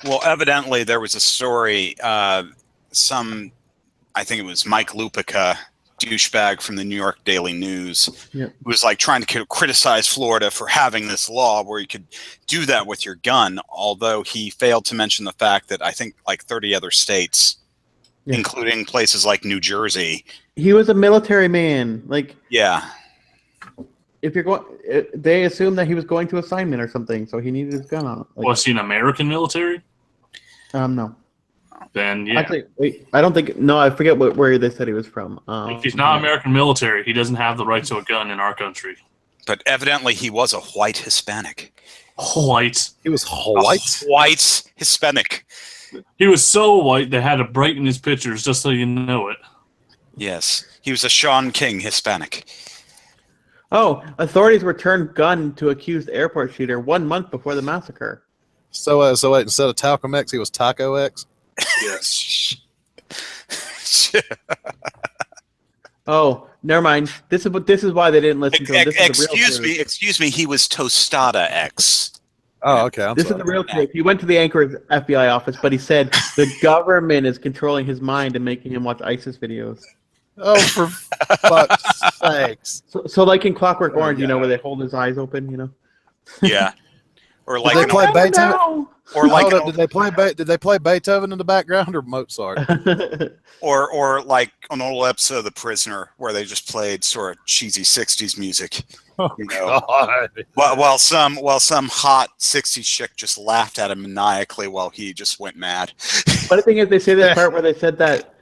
Speaker 2: Well, evidently there was a story. I think it was Mike Lupica douchebag from the New York Daily News,
Speaker 3: Yep.
Speaker 2: who was like trying to criticize Florida for having this law where you could do that with your gun, although he failed to mention the fact that I think like 30 other states,
Speaker 3: Yeah.
Speaker 2: including places like New Jersey.
Speaker 3: He was a military man. Like,
Speaker 2: Yeah.
Speaker 3: if you're going, they assumed that he was going to assignment or something, so he needed his gun on. Like,
Speaker 4: Was he an American military?
Speaker 3: No.
Speaker 4: Then yeah.
Speaker 3: Actually, wait, I don't think. No, I forget where they said he was from.
Speaker 4: If he's not American military, he doesn't have the right to a gun in our country.
Speaker 2: But evidently he was a white Hispanic.
Speaker 4: White.
Speaker 7: He was white.
Speaker 2: A white Hispanic.
Speaker 4: He was so white they had to brighten his pictures just so you know it.
Speaker 2: Yes. He was a Sean King Hispanic.
Speaker 3: Oh, authorities returned gun to accused airport shooter 1 month before the massacre.
Speaker 7: So wait, instead of Talcum X, he was Taco X.
Speaker 4: Yes.
Speaker 3: Oh, never mind. This is why they didn't listen to him. This is the real truth.
Speaker 2: Excuse me. He was Tostada X.
Speaker 7: Oh, okay.
Speaker 3: This is the real truth. He went to the Anchorage FBI office, but he said the government is controlling his mind and making him watch ISIS videos.
Speaker 7: Oh, for fuck's sakes!
Speaker 3: So like in Clockwork Orange, you know, where they hold his eyes open, you know.
Speaker 2: Yeah. Or like
Speaker 7: Did they play Beethoven?
Speaker 3: No.
Speaker 2: Or like
Speaker 7: did they play Beethoven in the background or Mozart?
Speaker 2: or like an old episode of The Prisoner where they just played sort of cheesy 60s music.
Speaker 7: Oh,
Speaker 2: you know, while some hot 60s chick just laughed at him maniacally while he just went mad.
Speaker 3: Funny thing is, they say this part where they said that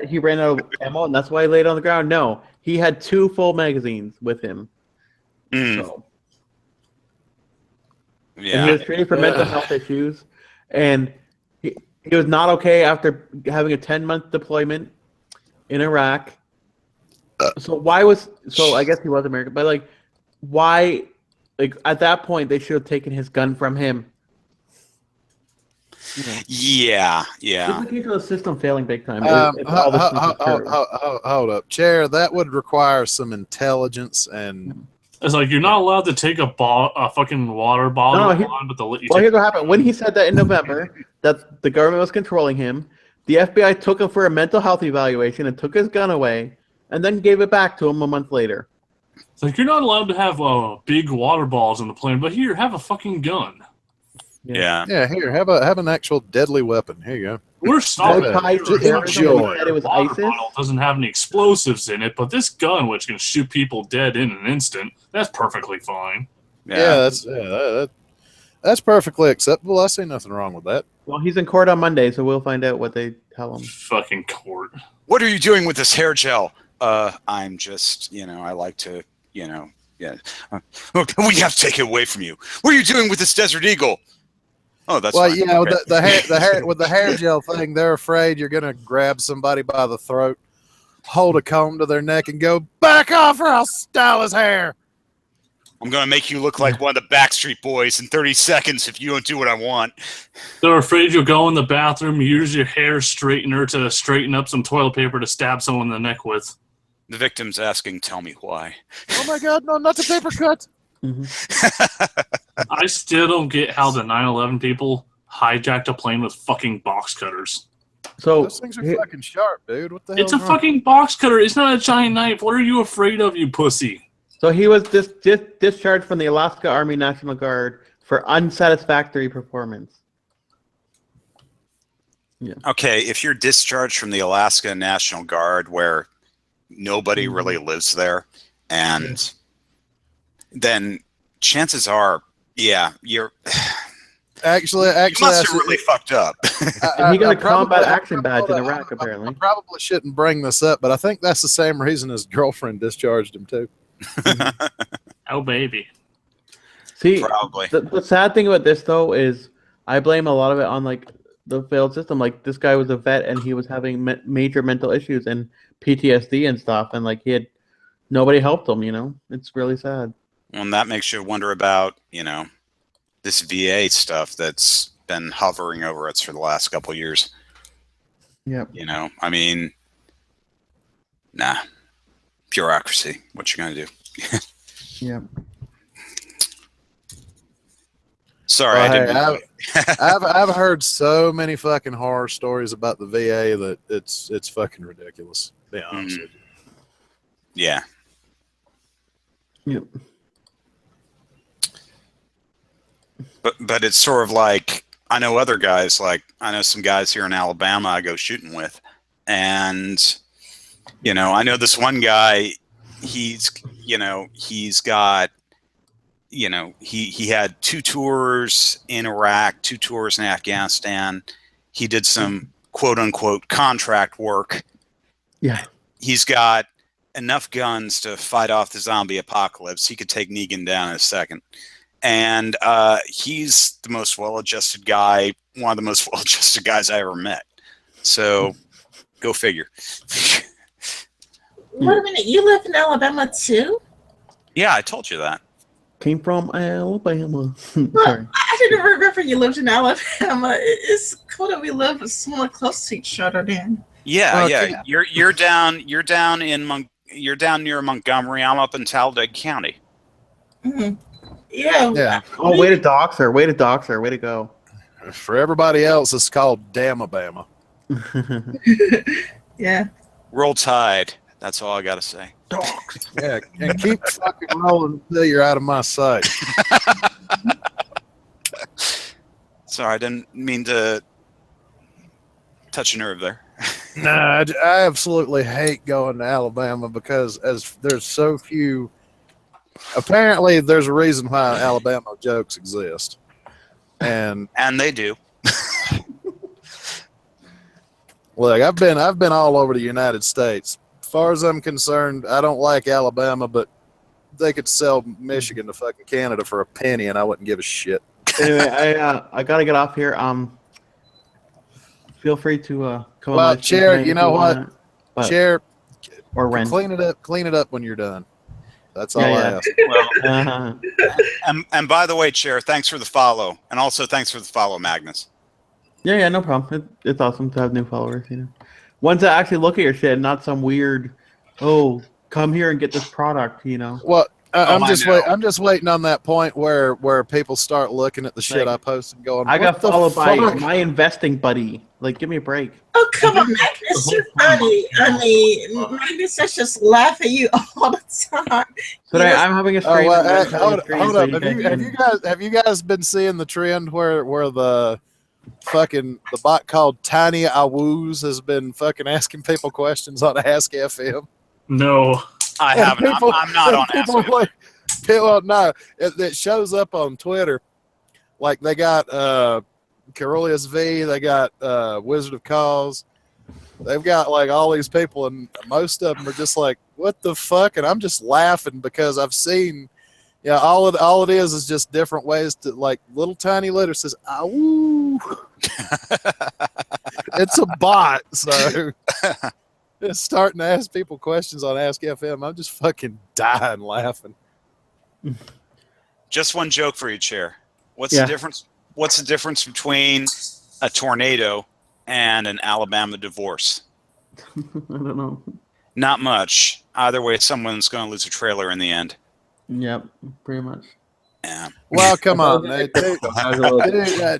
Speaker 3: he ran out of ammo and that's why he laid on the ground. No, he had 2 full magazines with him. So.
Speaker 2: Yeah.
Speaker 3: And he was treated for mental health issues, and he was not okay after having a 10-month deployment in Iraq. So I guess he was American, but like, why? Like at that point, they should have taken his gun from him. You know.
Speaker 2: Yeah.
Speaker 3: It's a case of the system failing big time.
Speaker 7: Hold up, Chair. That would require some intelligence and.
Speaker 4: It's like you're not allowed to take a fucking water bottle.
Speaker 3: Here's what happened. When he said that in November, that the government was controlling him, the FBI took him for a mental health evaluation and took his gun away, and then gave it back to him a month later.
Speaker 4: It's like you're not allowed to have big water balls in the plane, but here, have a fucking gun.
Speaker 2: Yeah.
Speaker 7: Here, have an actual deadly weapon. Here you go.
Speaker 4: We're stopping.
Speaker 3: It was ISIS.
Speaker 4: Bottle doesn't have any explosives in it, but this gun, which can shoot people dead in an instant, that's perfectly fine.
Speaker 7: Yeah, that's perfectly acceptable. I see nothing wrong with that.
Speaker 3: Well, he's in court on Monday, so we'll find out what they tell him.
Speaker 4: Fucking court.
Speaker 2: What are you doing with this hair gel? I'm just, I like to, we have to take it away from you. What are you doing with this Desert Eagle? Oh, that's
Speaker 7: well,
Speaker 2: fine.
Speaker 7: The hair with the hair gel thing. They're afraid you're gonna grab somebody by the throat, hold a comb to their neck, and go back off, or I'll style his hair.
Speaker 2: I'm gonna make you look like one of the Backstreet Boys in 30 seconds if you don't do what I want.
Speaker 4: They're afraid you'll go in the bathroom, use your hair straightener to straighten up some toilet paper to stab someone in the neck with.
Speaker 2: The victim's asking, "Tell me why."
Speaker 7: Oh my God, no, not the paper cut.
Speaker 4: I still don't get how the 9/11 people hijacked a plane with fucking box cutters.
Speaker 3: So
Speaker 7: those things are fucking sharp, dude. What the hell?
Speaker 4: It's a fucking box cutter. It's not a giant knife. What are you afraid of, you pussy?
Speaker 3: So he was discharged from the Alaska Army National Guard for unsatisfactory performance. Yeah.
Speaker 2: Okay, if you're discharged from the Alaska National Guard, where nobody really lives there, and then chances are, you're
Speaker 7: actually
Speaker 2: you must have really fucked up.
Speaker 3: And he got a combat action badge in Iraq, apparently.
Speaker 7: I probably shouldn't bring this up, but I think that's the same reason his girlfriend discharged him too.
Speaker 4: Oh baby.
Speaker 3: See,
Speaker 2: probably.
Speaker 3: The sad thing about this though is I blame a lot of it on like the failed system. Like this guy was a vet and he was having major mental issues and PTSD and stuff, and like nobody helped him. It's really sad.
Speaker 2: And that makes you wonder about, this VA stuff that's been hovering over us for the last couple of years.
Speaker 3: Yeah.
Speaker 2: I mean, bureaucracy. What you gonna do?
Speaker 3: Yeah.
Speaker 2: Sorry,
Speaker 7: I've heard so many fucking horror stories about the VA that it's fucking ridiculous. To be honest with you.
Speaker 2: Yeah.
Speaker 3: Yep.
Speaker 2: But it's sort of like, I know other guys, like I know some guys here in Alabama I go shooting with, and I know this one guy. He's got he had 2 tours in Iraq, 2 tours in Afghanistan. He did some quote unquote contract work.
Speaker 3: Yeah.
Speaker 2: He's got enough guns to fight off the zombie apocalypse. He could take Negan down in a second. And he's the most well-adjusted guy, one of the most well-adjusted guys I ever met. So, go figure.
Speaker 1: Wait a minute, you live in Alabama too?
Speaker 2: Yeah, I told you that.
Speaker 3: Came from Alabama.
Speaker 1: Well,
Speaker 3: Sorry.
Speaker 1: I didn't remember you lived in Alabama. It's cool that we live somewhat close to each other then.
Speaker 2: Yeah,
Speaker 3: Okay.
Speaker 2: yeah. You're down near Montgomery. I'm up in Talladega County.
Speaker 1: Mm-hmm. Yeah.
Speaker 7: Yeah.
Speaker 3: Oh, way to dox her. Way to dox her. Way to go.
Speaker 7: For everybody else, it's called Damabama.
Speaker 1: Yeah.
Speaker 2: Roll Tide. That's all I got to say.
Speaker 7: Yeah, and keep fucking rolling until you're out of my sight.
Speaker 2: Sorry, I didn't mean to touch a nerve there.
Speaker 7: Nah, I absolutely hate going to Alabama because as there's so few. Apparently, there's a reason why Alabama jokes exist, and
Speaker 2: they do.
Speaker 7: look, I've been all over the United States. As far as I'm concerned, I don't like Alabama, but they could sell Michigan to fucking Canada for a penny, and I wouldn't give a shit.
Speaker 3: Anyway, I gotta get off here. Feel free to come.
Speaker 7: Well,
Speaker 3: on my stream
Speaker 7: Chair,
Speaker 3: tonight
Speaker 7: you
Speaker 3: if
Speaker 7: know what?
Speaker 3: want, but-
Speaker 7: Chair,
Speaker 3: or Ren.
Speaker 7: clean it up when you're done. That's all
Speaker 3: Yeah,
Speaker 7: I
Speaker 3: yeah.
Speaker 7: ask.
Speaker 2: Well, and by the way, Chair, thanks for the follow, and also thanks for the follow, Magnus.
Speaker 3: Yeah, no problem. It's awesome to have new followers. Ones that actually look at your shit, not some weird, oh, come here and get this product.
Speaker 7: Well, I'm
Speaker 2: I know.
Speaker 7: I'm just waiting on that point where people start looking at the shit I post and going.
Speaker 3: I got
Speaker 7: "What the
Speaker 3: followed by
Speaker 7: fuck?"
Speaker 3: my investing buddy. Like, give me a break.
Speaker 1: Oh, come on, Magnus, you're funny. I mean, Magnus, I just laugh at you all the time.
Speaker 3: But
Speaker 1: Yes.
Speaker 3: I'm having a
Speaker 7: Oh,
Speaker 3: stream.
Speaker 7: well,
Speaker 3: I'm having a
Speaker 7: hold
Speaker 3: stream,
Speaker 7: up.
Speaker 3: so
Speaker 7: Have you guys been seeing the trend where the fucking the bot called Tiny Awoos has been fucking asking people questions on Ask FM?
Speaker 4: No.
Speaker 2: I
Speaker 7: And
Speaker 2: haven't. I'm not on
Speaker 7: people
Speaker 2: Ask.
Speaker 7: like, people, no, it shows up on Twitter. Like they got Caroleus V, they got Wizard of Cause. They've got like all these people, and most of them are just like, "What the fuck?" And I'm just laughing because I've seen, all it is just different ways to like little tiny letter says "Awoo." It's a bot, so it's starting to ask people questions on Ask FM. I'm just fucking dying laughing.
Speaker 2: Just one joke for you, Chair. What's
Speaker 3: Yeah.
Speaker 2: the difference? What's the difference between a tornado and an Alabama divorce?
Speaker 3: I don't know.
Speaker 2: Not much. Either way, someone's going to lose a trailer in the end.
Speaker 3: Yep, pretty much.
Speaker 2: Yeah.
Speaker 7: Well, come on, dude.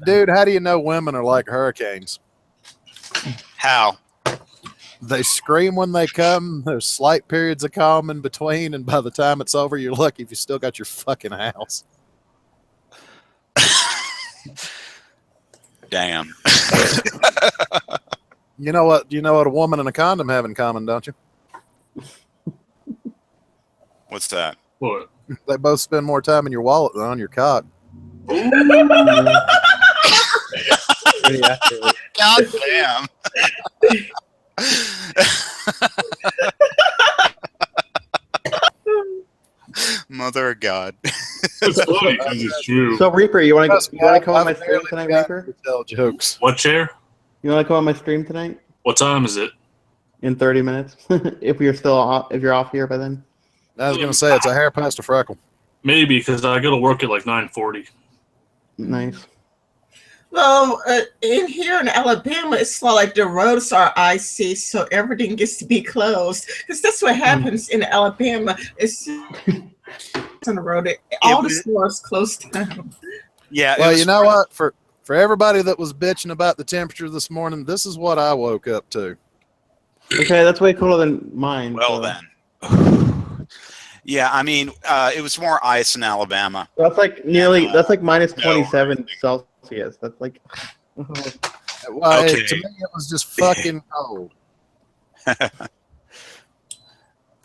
Speaker 7: Dude, how do you know women are like hurricanes?
Speaker 2: How?
Speaker 7: They scream when they come. There's slight periods of calm in between, and by the time it's over, you're lucky if you still got your fucking house.
Speaker 2: Damn.
Speaker 7: You know what? You know what a woman and a condom have in common, don't you?
Speaker 2: What's that?
Speaker 4: What?
Speaker 7: They both spend more time in your wallet than on your cock.
Speaker 3: Pretty accurate.
Speaker 2: God damn. Mother of God.
Speaker 4: It's funny because it's true.
Speaker 3: So Reaper, you want to come on my
Speaker 7: I've
Speaker 3: stream
Speaker 7: barely
Speaker 3: tonight,
Speaker 7: gotten
Speaker 3: Reaper?
Speaker 7: to tell jokes.
Speaker 4: What, Chair?
Speaker 3: You want to come on my stream tonight
Speaker 4: What time is it?
Speaker 3: in 30 minutes? If you're still off, if you're off here by then.
Speaker 7: I was gonna say it's a hair past a freckle.
Speaker 4: Maybe because I go to work at like 9:40.
Speaker 3: Nice.
Speaker 1: Well, in here in Alabama, it's like the roads are icy, so everything gets to be closed. Because that's what happens in Alabama. It's on the road. All the stores closed down.
Speaker 2: Yeah.
Speaker 7: Well, you know what? For everybody that was bitching about the temperature this morning, this is what I woke up to.
Speaker 3: Okay, that's way cooler than mine.
Speaker 2: Well
Speaker 3: so.
Speaker 2: then. Yeah, I mean, it was more ice in Alabama.
Speaker 3: That's like nearly. That's like minus
Speaker 2: No.
Speaker 3: 27 Celsius. That's like.
Speaker 7: Well,
Speaker 2: Okay.
Speaker 7: to me, it was just fucking cold.
Speaker 4: I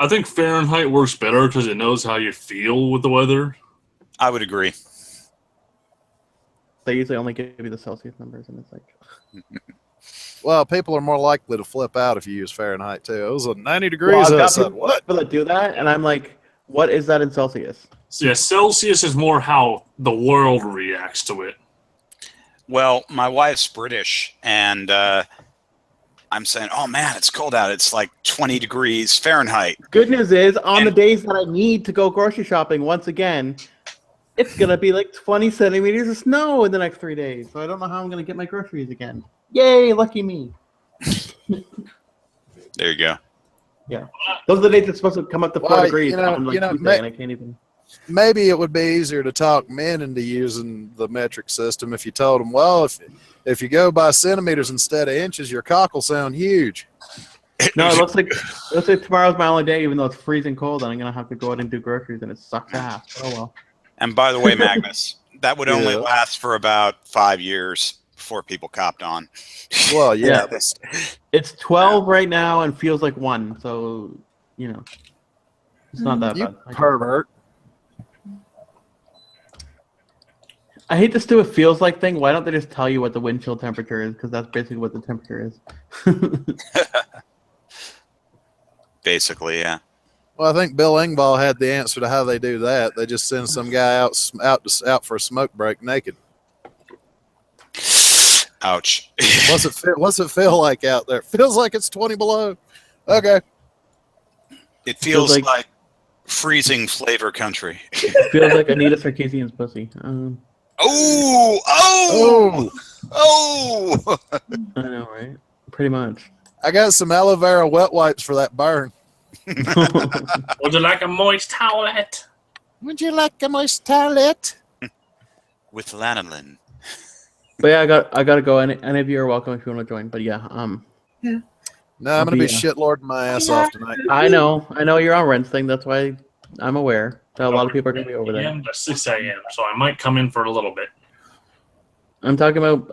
Speaker 4: think Fahrenheit works better because it knows how you feel with the weather.
Speaker 2: I would agree.
Speaker 3: They usually only give you the Celsius numbers, and it's like.
Speaker 7: Well, people are more likely to flip out if you use Fahrenheit too. It was 90 degrees
Speaker 3: Well, I've got
Speaker 7: outside.
Speaker 3: people
Speaker 7: What?
Speaker 3: that do that, and I'm like, what is that in Celsius?
Speaker 4: So yeah, Celsius is more how the world reacts to it.
Speaker 2: Well, my wife's British, and I'm saying, oh man, it's cold out. It's like 20 degrees Fahrenheit.
Speaker 3: Good news is, on the days that I need to go grocery shopping, once again, it's gonna be like 20 centimeters of snow in the next 3 days. So I don't know how I'm gonna get my groceries again. Yay, lucky me.
Speaker 2: There you go.
Speaker 3: Yeah, those are the days it's supposed to come up to 4
Speaker 7: Well,
Speaker 3: degrees.
Speaker 7: you know,
Speaker 3: on like Tuesday,
Speaker 7: ma-
Speaker 3: and I can't even.
Speaker 7: Maybe it would be easier to talk men into using the metric system if you told them, well, if you go by centimeters instead of inches, your cock will sound huge.
Speaker 3: No, it looks like tomorrow's my only day, even though it's freezing cold, and I'm gonna have to go out and do groceries, and it sucks ass. Oh well.
Speaker 2: And by the way, Magnus, that would only
Speaker 7: Yeah.
Speaker 2: last for about 5 years before people copped on.
Speaker 7: Well, yeah.
Speaker 3: It's 12 right now and feels like 1, so you know, it's not that
Speaker 7: You
Speaker 3: bad.
Speaker 7: pervert.
Speaker 3: I hate this do a feels like thing. Why don't they just tell you what the wind chill temperature is? Because that's basically what the temperature is.
Speaker 2: Basically, yeah.
Speaker 7: Well, I think Bill Engvall had the answer to how they do that. They just send some guy out for a smoke break naked.
Speaker 2: Ouch.
Speaker 7: What's it feel like out there? Feels like it's 20 below. Okay.
Speaker 2: It feels
Speaker 3: like-
Speaker 2: like freezing flavor country.
Speaker 3: Feels like Anita Sarkeesian's pussy.
Speaker 2: Oh!
Speaker 3: I know, right? Pretty much.
Speaker 7: I got some aloe vera wet wipes for that burn.
Speaker 4: Would you like a moist towelette?
Speaker 7: Would you like a moist towelette?
Speaker 2: With lanolin.
Speaker 3: But yeah, I gotta go. Any of you are welcome if you want to join. But yeah,
Speaker 7: No, I'm gonna be shitlording my ass off tonight.
Speaker 3: I know you're on Rent's thing. That's why I'm aware that a lot of people are gonna be over there.
Speaker 4: To 6 a.m. So I might come in for a little bit.
Speaker 3: I'm talking about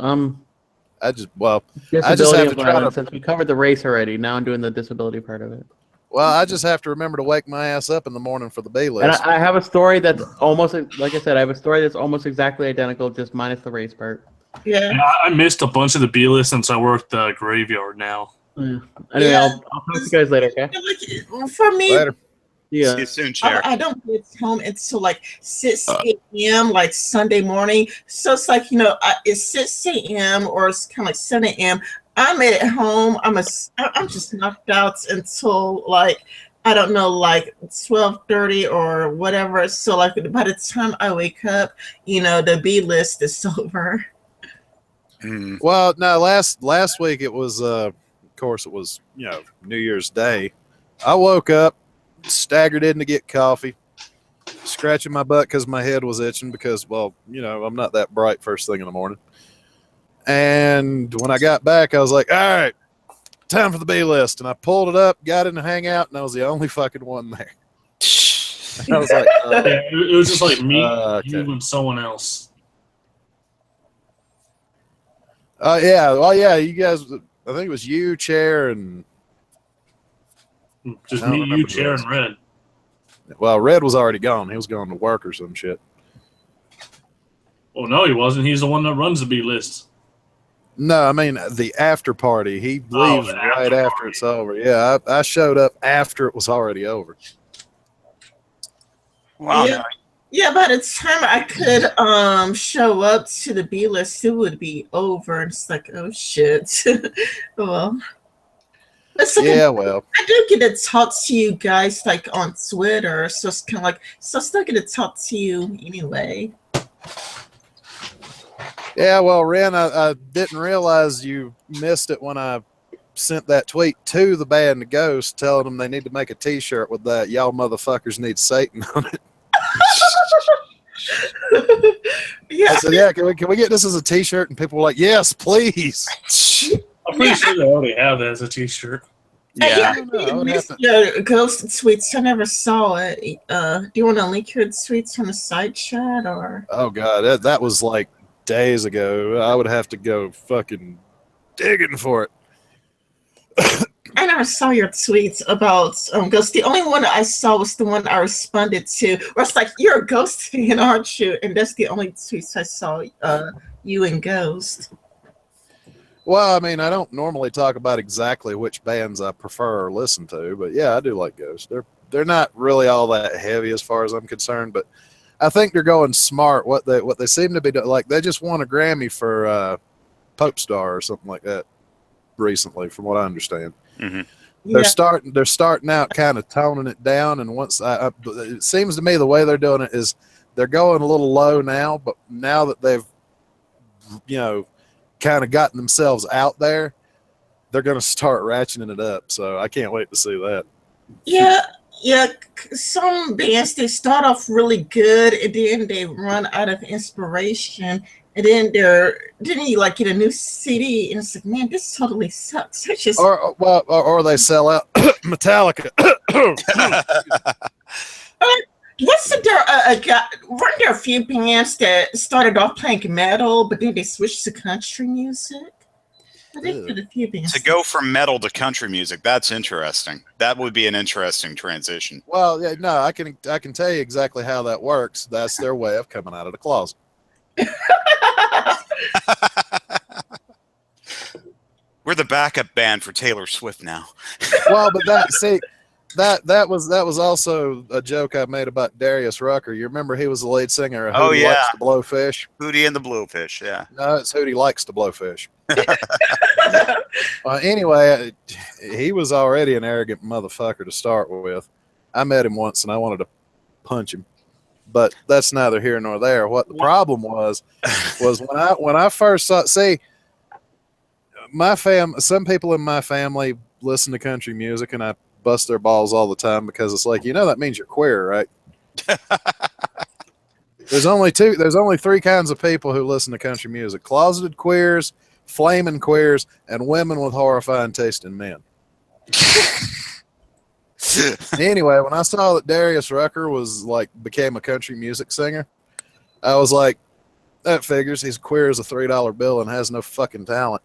Speaker 7: I just have
Speaker 3: disability
Speaker 7: to try
Speaker 3: violence.
Speaker 7: to.
Speaker 3: Since we covered the race already, now I'm doing the disability part of it.
Speaker 7: Well, I just have to remember to wake my ass up in the morning for the B
Speaker 3: And
Speaker 7: list.
Speaker 3: I have a story that's almost like I said. I have a story that's almost exactly identical, just minus the race part.
Speaker 1: Yeah.
Speaker 4: Yeah, I missed a bunch of the B list since I worked the graveyard now.
Speaker 3: Yeah. Anyway,
Speaker 1: Yeah.
Speaker 3: I'll talk to you guys later. Okay.
Speaker 1: Like, for me,
Speaker 7: Later.
Speaker 3: Yeah.
Speaker 2: See you soon, Chair.
Speaker 1: I don't get home until like 6 a.m. like Sunday morning. So it's like, it's 6 a.m. or it's kind of like 7 a.m. I'm at home. I'm just knocked out until like, I don't know, like 12:30 or whatever. So like by the time I wake up, the B list is over.
Speaker 7: Well, no, last week it was, of course, it was New Year's Day. I woke up, staggered in to get coffee, scratching my butt because my head was itching because, well, I'm not that bright first thing in the morning. And when I got back, I was like, all right, time for the B list. And I pulled it up, got in the hangout, and I was the only fucking one there. I was like,
Speaker 4: Yeah, it was just like me,
Speaker 7: okay.
Speaker 4: you, and someone else.
Speaker 7: yeah. Well, yeah, you guys, I think it was you, Chair, and
Speaker 4: Just
Speaker 7: I don't
Speaker 4: me,
Speaker 7: remember
Speaker 4: you,
Speaker 7: the
Speaker 4: Chair,
Speaker 7: rest.
Speaker 4: and Red.
Speaker 7: well, Red was already gone. He was going to work or some shit.
Speaker 4: Oh, no, he wasn't. He's the one that runs the B list.
Speaker 7: No, I mean the after party. He leaves
Speaker 4: the
Speaker 7: right
Speaker 4: after
Speaker 7: after
Speaker 4: party.
Speaker 7: it's over. Yeah, I showed up after it was already over.
Speaker 2: Wow.
Speaker 1: Yeah. Yeah, by the time I could show up to the B list, it would be over. It's like, oh shit. Well, it's like
Speaker 7: Yeah, well,
Speaker 1: I do get to talk to you guys like on Twitter, so it's kind of like, so I still get to talk to you anyway.
Speaker 7: yeah, well, Ren, I didn't realize you missed it when I sent that tweet to the band Ghost telling them they need to make a T-shirt with that "Y'all motherfuckers need Satan" on it.
Speaker 1: Yeah,
Speaker 7: I said, "Yeah, can we get this as a T-shirt?" And people were like, "Yes, please."
Speaker 4: I'm pretty sure they already have that as a T-shirt.
Speaker 2: Yeah.
Speaker 1: Yeah,
Speaker 7: I don't know. I
Speaker 1: you
Speaker 7: would have
Speaker 1: missed
Speaker 7: to.
Speaker 1: your ghost tweets. I never saw it. Do you want to link your tweets on the side chat or?
Speaker 7: Oh god, that was like days ago. I would have to go fucking digging for it.
Speaker 1: I never saw your tweets about ghosts. The only one I saw was the one I responded to, where it's like, "You're a ghost fan, aren't you?" And that's the only tweets I saw. You and Ghost.
Speaker 7: Well, I mean, I don't normally talk about exactly which bands I prefer or listen to, but yeah, I do like Ghost. They're not really all that heavy as far as I'm concerned, but I think they're going smart. What they seem to be doing, like they just won a Grammy for Pope Star or something like that recently, from what I understand.
Speaker 2: Hmm.
Speaker 7: They're
Speaker 1: Yeah,
Speaker 7: starting out kind of toning it down, and it seems to me the way they're doing it is they're going a little low now, but now that they've kind of gotten themselves out there, they're going to start ratcheting it up. So I can't wait to see that.
Speaker 1: yeah, yeah. Some bands they start off really good, and then they run out of inspiration, and then you like get a new CD, and it's like, man, this totally sucks. It's just
Speaker 7: Or they sell out Metallica.
Speaker 1: wasn't there weren't there a few bands that started off playing metal, but then they switched to country music? I think
Speaker 7: Ew.
Speaker 1: there's a few bands.
Speaker 2: To go from metal to country music, that's interesting. That would be an interesting transition.
Speaker 7: Well, yeah, no, I can tell you exactly how that works. That's their way of coming out of the closet.
Speaker 2: We're the backup band for Taylor Swift now.
Speaker 7: Well, but that was also a joke I made about Darius Rucker. You remember he was the lead singer of
Speaker 2: Oh,
Speaker 7: Hootie
Speaker 2: yeah.
Speaker 7: Likes to Blow Fish?
Speaker 2: Hootie and the Blowfish, yeah.
Speaker 7: No, it's Hootie Likes to Blow Fish. Anyway, he was already an arrogant motherfucker to start with. I met him once and I wanted to punch him, but that's neither here nor there. What the problem was when I first saw. See, some people in my family listen to country music, and I bust their balls all the time because it's like, that means you're queer, right? There's only three kinds of people who listen to country music: closeted queers, flaming queers, and women with horrifying taste in men. Anyway, when I saw that Darius Rucker became a country music singer, I was like, that figures. He's queer as a $3 bill and has no fucking talent.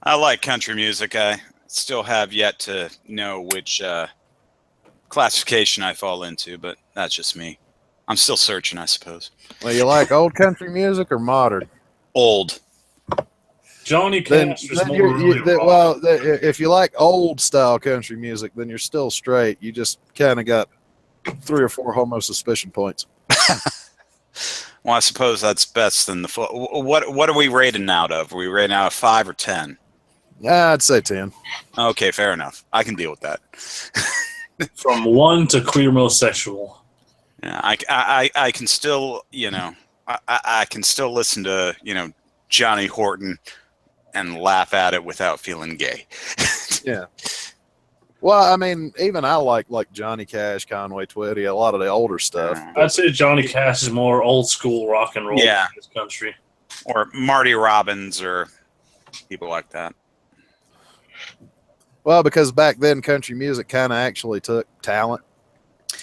Speaker 2: I like country music. I still have yet to know which classification I fall into, but that's just me. I'm still searching, I suppose.
Speaker 7: Well, you like old country music or modern?
Speaker 2: Old.
Speaker 4: Johnny Cash was more really rock.
Speaker 7: Well, if you like old style country music, then you're still straight. You just kind of got 3 or 4 homo suspicion points.
Speaker 2: Well, I suppose that's best than the what are we rating out of? Are we rating out of 5 or 10?
Speaker 7: Yeah, I'd say 10.
Speaker 2: Okay, fair enough. I can deal with that.
Speaker 4: From 1 to queer most sexual.
Speaker 2: Yeah, I can still, I can still listen to, Johnny Horton and laugh at it without feeling gay.
Speaker 7: Yeah. Well, I mean, even I like Johnny Cash, Conway Twitty, a lot of the older stuff.
Speaker 4: I'd say Johnny Cash is more old school rock and roll in this country.
Speaker 2: Or Marty Robbins or people like that.
Speaker 7: Well, because back then country music kind of actually took talent,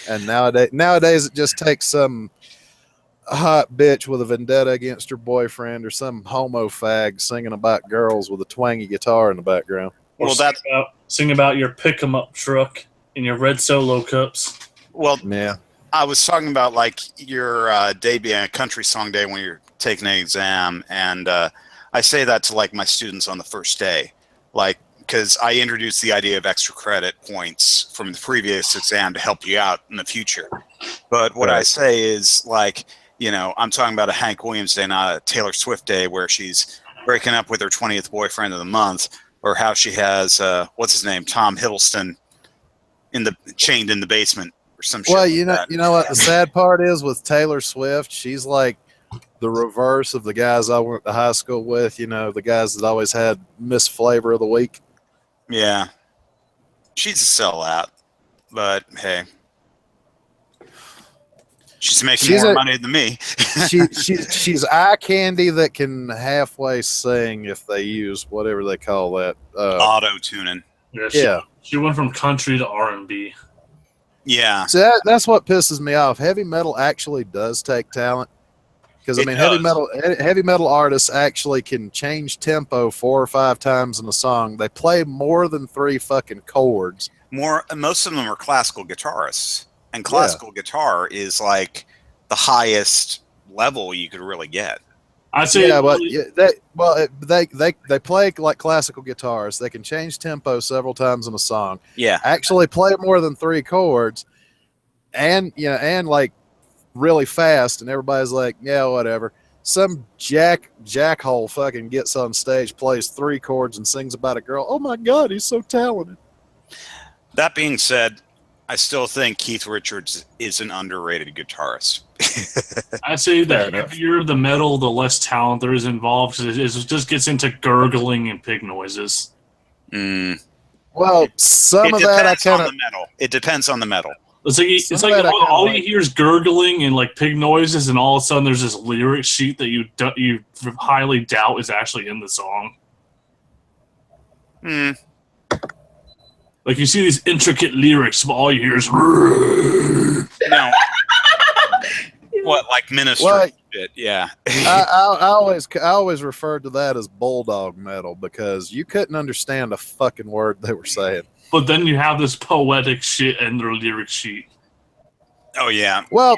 Speaker 7: and nowadays it just takes some hot bitch with a vendetta against her boyfriend or some homo fag singing about girls with a twangy guitar in the background.
Speaker 4: Or sing about your pick 'em up truck and your red Solo cups.
Speaker 2: Well,
Speaker 7: Yeah.
Speaker 2: I was talking about like your day being a country song day when you're taking an exam, and I say that to like my students on the first day, like, because I introduced the idea of extra credit points from the previous exam to help you out in the future. But what I say is like, I'm talking about a Hank Williams day, not a Taylor Swift day where she's breaking up with her 20th boyfriend of the month, or how she has, what's his name, Tom Hiddleston chained in the basement or some shit.
Speaker 7: Well,
Speaker 2: like
Speaker 7: you know what the sad part is with Taylor Swift? She's like the reverse of the guys I went to high school with, the guys that always had Miss Flavor of the Week.
Speaker 2: Yeah. She's a sellout, but hey. She's making
Speaker 7: She's
Speaker 2: more
Speaker 7: a-
Speaker 2: money than me.
Speaker 7: She's eye candy that can halfway sing if they use whatever they call that.
Speaker 2: Auto tuning.
Speaker 7: Yeah.
Speaker 4: She went from country to R&B.
Speaker 2: Yeah.
Speaker 7: So that's what pisses me off. Heavy metal actually does take talent. Because I
Speaker 2: It
Speaker 7: mean,
Speaker 2: does.
Speaker 7: heavy metal artists actually can change tempo 4 or 5 times in a song. They play more than 3 fucking chords.
Speaker 2: Most of them are classical guitarists, and
Speaker 7: Yeah.
Speaker 2: classical guitar is like the highest level you could really get.
Speaker 4: I say,
Speaker 7: Yeah, but they play like classical guitars. They can change tempo several times in a song.
Speaker 2: Yeah.
Speaker 7: Actually, play more than 3 chords, and like really fast, and everybody's like, yeah, whatever. Some jackhole fucking gets on stage, plays 3 chords, and sings about a girl. Oh my god, he's so talented.
Speaker 2: That being said, I still think Keith Richards is an underrated guitarist.
Speaker 4: I say the
Speaker 7: Fair enough.
Speaker 4: heavier the metal, the less talent there is involved. 'Cause it just gets into gurgling and pig noises.
Speaker 7: Well, some
Speaker 2: It
Speaker 7: of that I
Speaker 2: depends
Speaker 7: kind
Speaker 2: on
Speaker 7: of
Speaker 2: the metal. It depends on the metal.
Speaker 4: It's like
Speaker 7: Some of that I kinda
Speaker 4: all
Speaker 7: like.
Speaker 4: you hear is gurgling and like pig noises, and all of a sudden there's this lyric sheet that you highly doubt is actually in the song.
Speaker 2: Hmm.
Speaker 4: Like you see these intricate lyrics, but all you hear is.
Speaker 2: No. What, like ministry
Speaker 7: Well,
Speaker 2: shit? Yeah.
Speaker 7: I always referred to that as bulldog metal because you couldn't understand a fucking word they were saying.
Speaker 4: But then you have this poetic shit in their lyric sheet.
Speaker 2: Oh yeah.
Speaker 7: Well,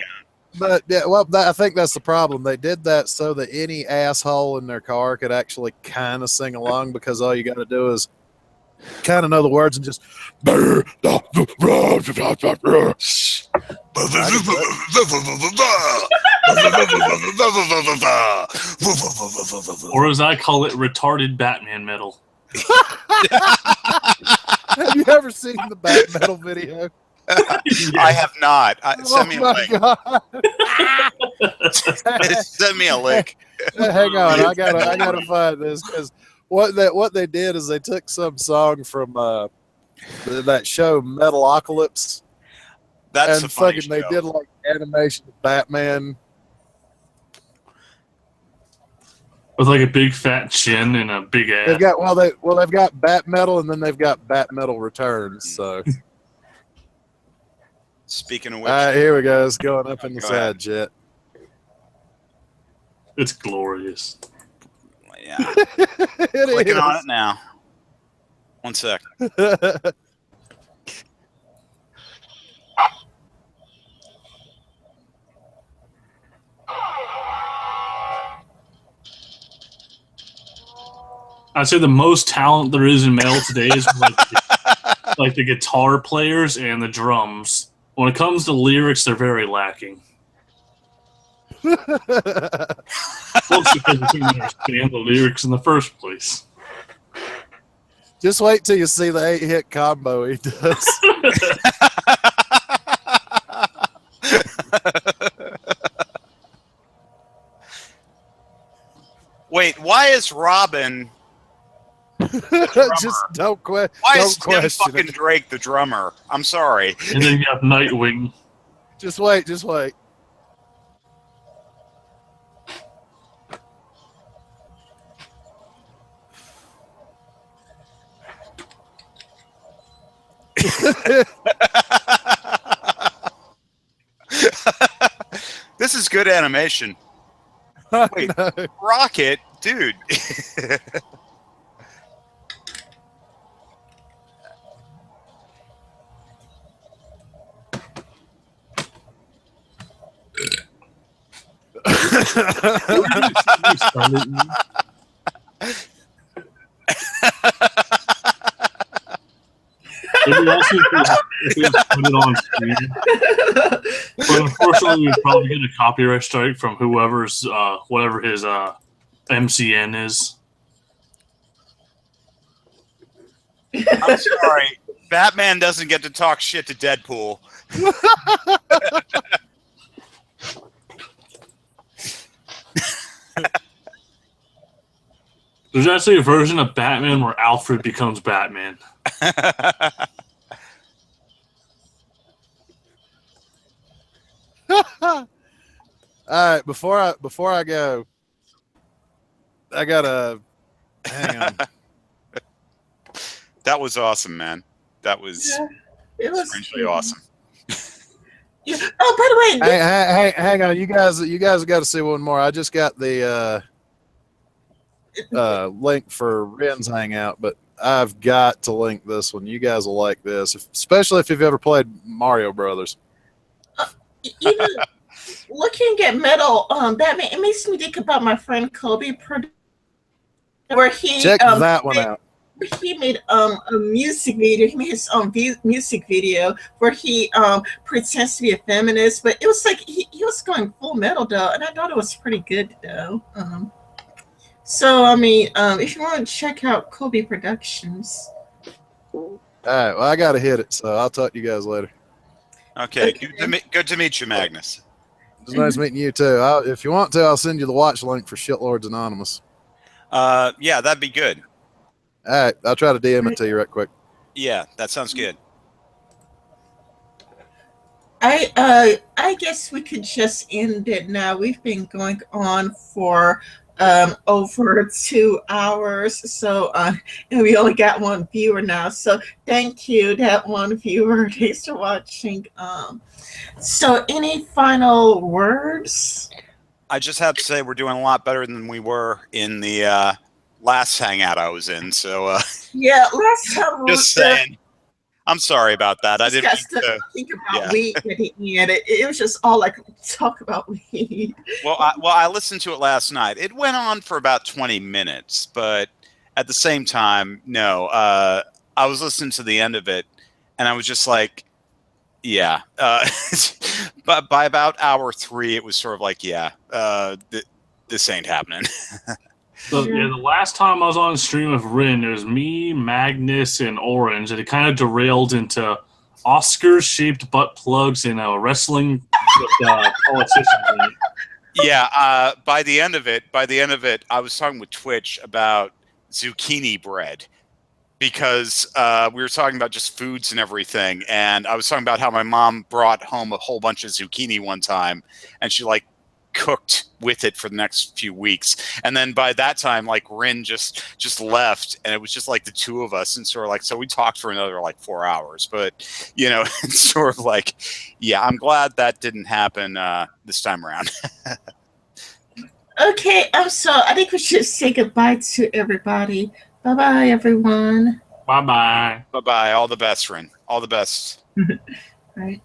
Speaker 7: but I think that's the problem. They did that so that any asshole in their car could actually kind of sing along, because all you got to do is kind of know the words and just.
Speaker 4: Or as I call it, retarded Batman metal.
Speaker 7: Have you ever seen the Bat Metal video?
Speaker 2: I have not. Send me a link.
Speaker 7: God.
Speaker 2: Send me a link.
Speaker 7: Hang on, I gotta find this, because what they did is they took some song from that show Metalocalypse,
Speaker 2: That's
Speaker 7: and
Speaker 2: a funny
Speaker 7: fucking they
Speaker 2: show.
Speaker 7: did like animation of Batman.
Speaker 4: With like a big fat chin and a big ass.
Speaker 7: They've got Bat Metal, and then they've got Bat Metal Returns. So
Speaker 2: Speaking of
Speaker 7: all
Speaker 2: which,
Speaker 7: right, here we go. It's going up in the
Speaker 2: Go
Speaker 7: side
Speaker 2: ahead.
Speaker 7: jet.
Speaker 4: It's glorious.
Speaker 2: yeah,
Speaker 7: It
Speaker 2: clicking
Speaker 7: is.
Speaker 2: on it now. One sec.
Speaker 4: I'd say the most talent there is in metal today is like the guitar players and the drums. When it comes to lyrics, they're very lacking. Mostly because they couldn't understand the lyrics in the first place.
Speaker 7: Just wait till you see the 8-hit combo he does.
Speaker 2: Wait, why is Robin?
Speaker 7: Just don't
Speaker 2: Why
Speaker 7: don't
Speaker 2: is Tim
Speaker 7: question
Speaker 2: fucking
Speaker 7: it.
Speaker 2: Drake the drummer? I'm sorry.
Speaker 4: And then you have Nightwing.
Speaker 7: Just wait. Just wait.
Speaker 2: This is good animation. Wait,
Speaker 7: No.
Speaker 2: Rocket, dude.
Speaker 4: It'd be awesome if we just put it on screen. But unfortunately, we'd probably get a copyright strike from whoever's whatever his MCN is.
Speaker 2: I'm sorry. Batman doesn't get to talk shit to Deadpool.
Speaker 4: There's actually a version of Batman where Alfred becomes Batman.
Speaker 7: All right, before I go, I gotta hang on.
Speaker 2: That was awesome, man. That was
Speaker 1: It was
Speaker 2: strangely awesome.
Speaker 1: Yeah. Oh, by the way,
Speaker 7: Hang on, you guys have got to see one more. I just got the link for Ren's Hangout, but I've got to link this one. You guys will like this, especially if you've ever played Mario Brothers.
Speaker 1: you know, looking at metal, Batman, it makes me think about my friend Kobe, where he
Speaker 7: Check that one out.
Speaker 1: He made a music video. He made his own music video where he pretends to be a feminist, but it was like he was going full metal though, and I thought it was pretty good though. So I mean, if you want to check out Kobe Productions.
Speaker 7: All right, well I gotta hit it, so I'll talk to you guys later.
Speaker 2: Okay, good to meet you, Magnus.
Speaker 7: It was nice meeting you too. If you want to, I'll send you the watch link for Shitlords Anonymous.
Speaker 2: Yeah, that'd be good.
Speaker 7: All right, I'll try to DM it to you right quick.
Speaker 2: Yeah, that sounds good.
Speaker 1: I guess we could just end it now. We've been going on for over 2 hours, so and we only got one viewer now. So thank you, that one viewer. Thanks for watching. So any final words?
Speaker 2: I just have to say we're doing a lot better than we were in the last hangout I was in. So
Speaker 1: yeah, last time
Speaker 2: just saying. I'm sorry about that. I didn't
Speaker 1: think about weed at the end. It was just all like talk about weed.
Speaker 2: Well, I listened to it last night. It went on for about 20 minutes, but at the same time, no. I was listening to the end of it, and I was just like, yeah. But by about hour 3, it was sort of like, yeah, this ain't happening.
Speaker 4: So yeah, the last time I was on a stream with Rin, it was me, Magnus, and Orange, and it kind of derailed into Oscar-shaped butt plugs and wrestling with politicians.
Speaker 2: Yeah, by the end of it, I was talking with Twitch about zucchini bread because we were talking about just foods and everything, and I was talking about how my mom brought home a whole bunch of zucchini one time, and she like cooked with it for the next few weeks, and then by that time like Rin just left, and it was just like the two of us, and sort of like, so we talked for another like 4 hours, but you know, it's sort of like, yeah, I'm glad that didn't happen this time around.
Speaker 1: Okay, so I think we should say goodbye to everybody. Bye everyone.
Speaker 4: Bye.
Speaker 2: Bye. All the best, Rin. All the best.
Speaker 1: All right.